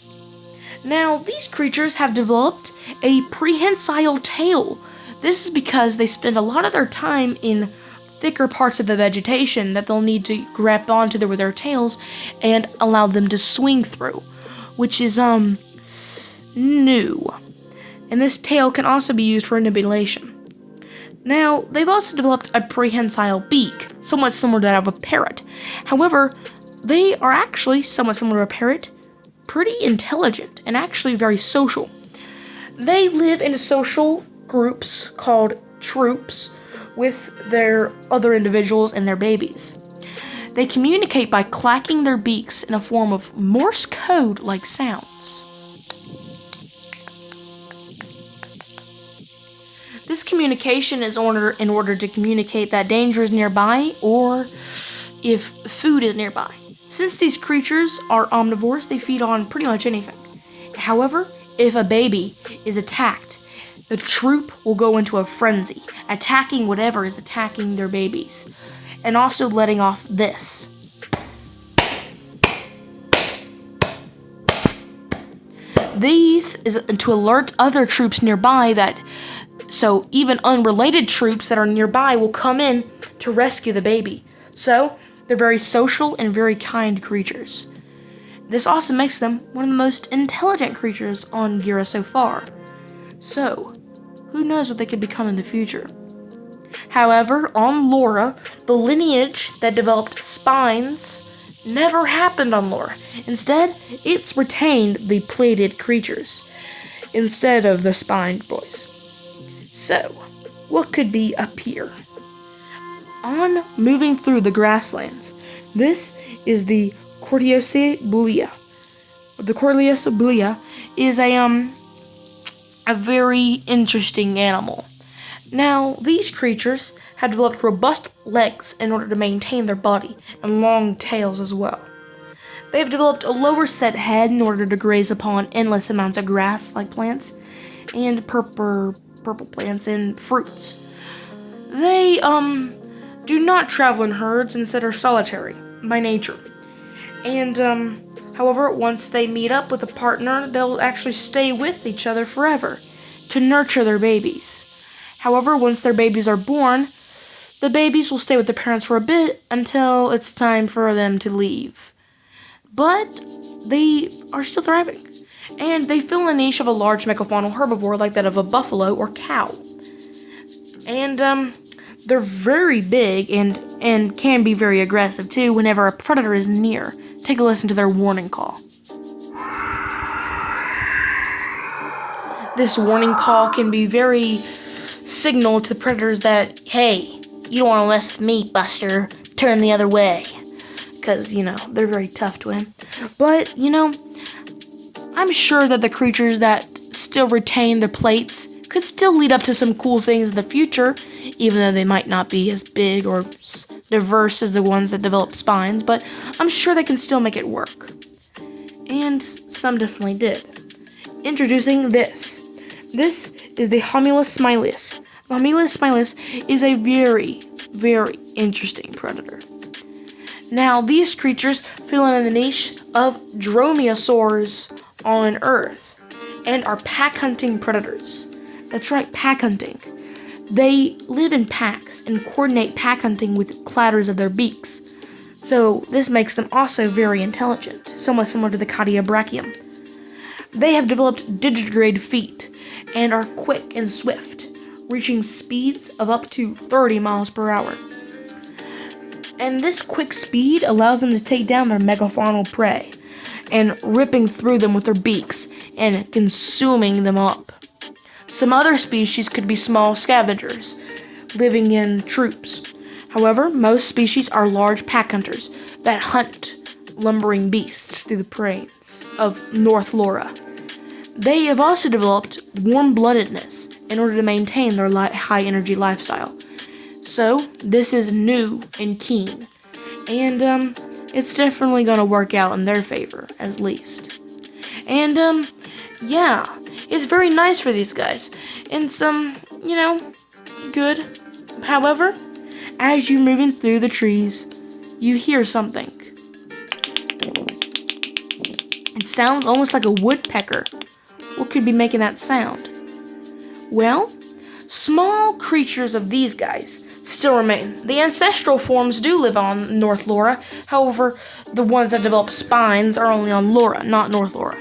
Now, these creatures have developed a prehensile tail. This is because they spend a lot of their time in thicker parts of the vegetation that they'll need to grab onto with their tails and allow them to swing through, which is new. And this tail can also be used for manipulation. Now, they've also developed a prehensile beak, somewhat similar to that of a parrot. However, they are actually somewhat similar to a parrot, pretty intelligent, and actually very social. They live in social groups called troops with their other individuals and their babies. They communicate by clacking their beaks in a form of Morse code-like sounds. This communication is in order to communicate that danger is nearby or if food is nearby. Since these creatures are omnivores, they feed on pretty much anything. However, if a baby is attacked, the troop will go into a frenzy, attacking whatever is attacking their babies, and also letting off this. These is to alert other troops nearby so even unrelated troops that are nearby will come in to rescue the baby. So, they're very social and very kind creatures. This also makes them one of the most intelligent creatures on Gura so far. So, who knows what they could become in the future? However, on Laura, the lineage that developed spines never happened on Laura. Instead, it's retained the plated creatures instead of the spined boys. So, what could be up here? On moving through the grasslands, this is the Cortiocebulia. The Cortiocebulia is a very interesting animal. Now, these creatures have developed robust legs in order to maintain their body, and long tails as well. They have developed a lower set head in order to graze upon endless amounts of grass like plants, and purple plants and fruits. They, do not travel in herds, instead are solitary by nature. And, however, once they meet up with a partner, they'll actually stay with each other forever to nurture their babies. However, once their babies are born, the babies will stay with their parents for a bit until it's time for them to leave. But they are still thriving, and they fill a niche of a large megafaunal herbivore like that of a buffalo or cow. And, they're very big and can be very aggressive too whenever a predator is near. Take a listen to their warning call. This warning call can be very signal to predators that, hey, you don't want to mess with me, Buster. Turn the other way. Because, they're very tough to him. But, I'm sure that the creatures that still retain their plates could still lead up to some cool things in the future, even though they might not be as big or diverse as the ones that developed spines, but I'm sure they can still make it work. And some definitely did. Introducing this. This is the Homulus smileus. The Homulus smileus is a very, very interesting predator. Now, these creatures fill in the niche of dromaeosaurs on Earth and are pack-hunting predators. That's right, pack hunting. They live in packs and coordinate pack hunting with clatters of their beaks. So this makes them also very intelligent, somewhat similar to the Kiniobracharium. They have developed digitigrade feet and are quick and swift, reaching speeds of up to 30 miles per hour. And this quick speed allows them to take down their megafaunal prey, and ripping through them with their beaks and consuming them up. Some other species could be small scavengers, living in troops. However, most species are large pack hunters that hunt lumbering beasts through the plains of North Laura. They have also developed warm-bloodedness in order to maintain their high-energy lifestyle. So, this is new and keen, and it's definitely going to work out in their favor, at least. And, yeah, it's very nice for these guys, and some, good. However, as you're moving through the trees, you hear something. It sounds almost like a woodpecker. What could be making that sound? Well, small creatures of these guys still remain. The ancestral forms do live on North Laura. However, the ones that develop spines are only on Laura, not North Laura.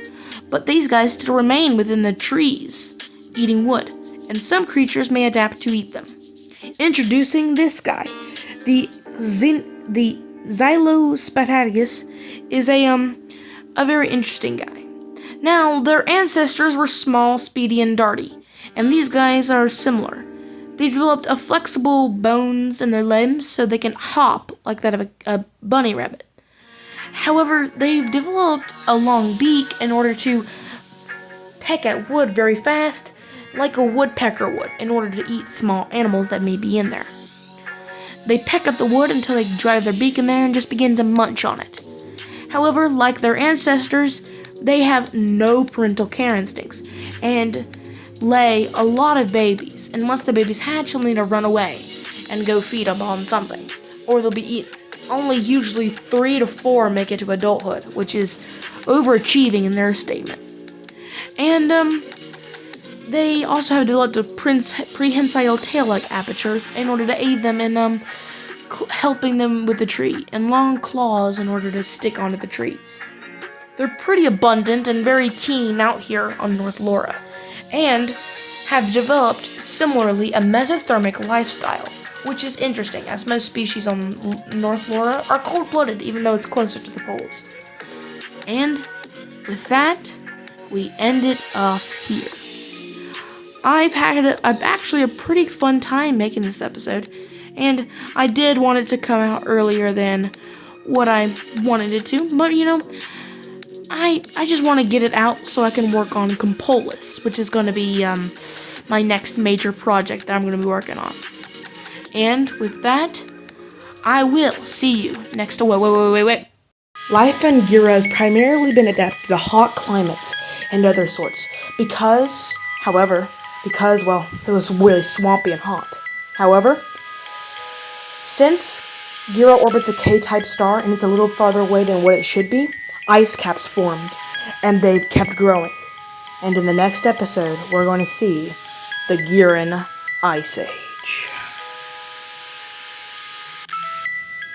But these guys still remain within the trees, eating wood, and some creatures may adapt to eat them. Introducing this guy, the Xylospatagus is a very interesting guy. Now, their ancestors were small, speedy, and darty, and these guys are similar. They developed a flexible bones in their limbs so they can hop like that of a bunny rabbit. However, they've developed a long beak in order to peck at wood very fast, like a woodpecker would, in order to eat small animals that may be in there. They peck at the wood until they drive their beak in there and just begin to munch on it. However, like their ancestors, they have no parental care instincts and lay a lot of babies, and once the babies hatch, they'll need to run away and go feed them on something, or they'll be eaten. Only usually 3 to 4 make it to adulthood, which is overachieving in their statement. And they also have developed a prehensile tail-like aperture in order to aid them in helping them with the tree, and long claws in order to stick onto the trees. They're pretty abundant and very keen out here on North Laura, and have developed similarly a mesothermic lifestyle, which is interesting, as most species on North Laura are cold-blooded, even though it's closer to the poles. And with that, we end it off here. I've had actually a pretty fun time making this episode, and I did want it to come out earlier than what I wanted it to, but I just want to get it out so I can work on Compolis, which is going to be my next major project that I'm going to be working on. And with that, I will see you next. Wait. Life on Gura has primarily been adapted to hot climates and other sorts because it was really swampy and hot. However, since Gura orbits a K-type star and it's a little farther away than what it should be, ice caps formed, and they've kept growing. And in the next episode, we're going to see the Guran Ice Age.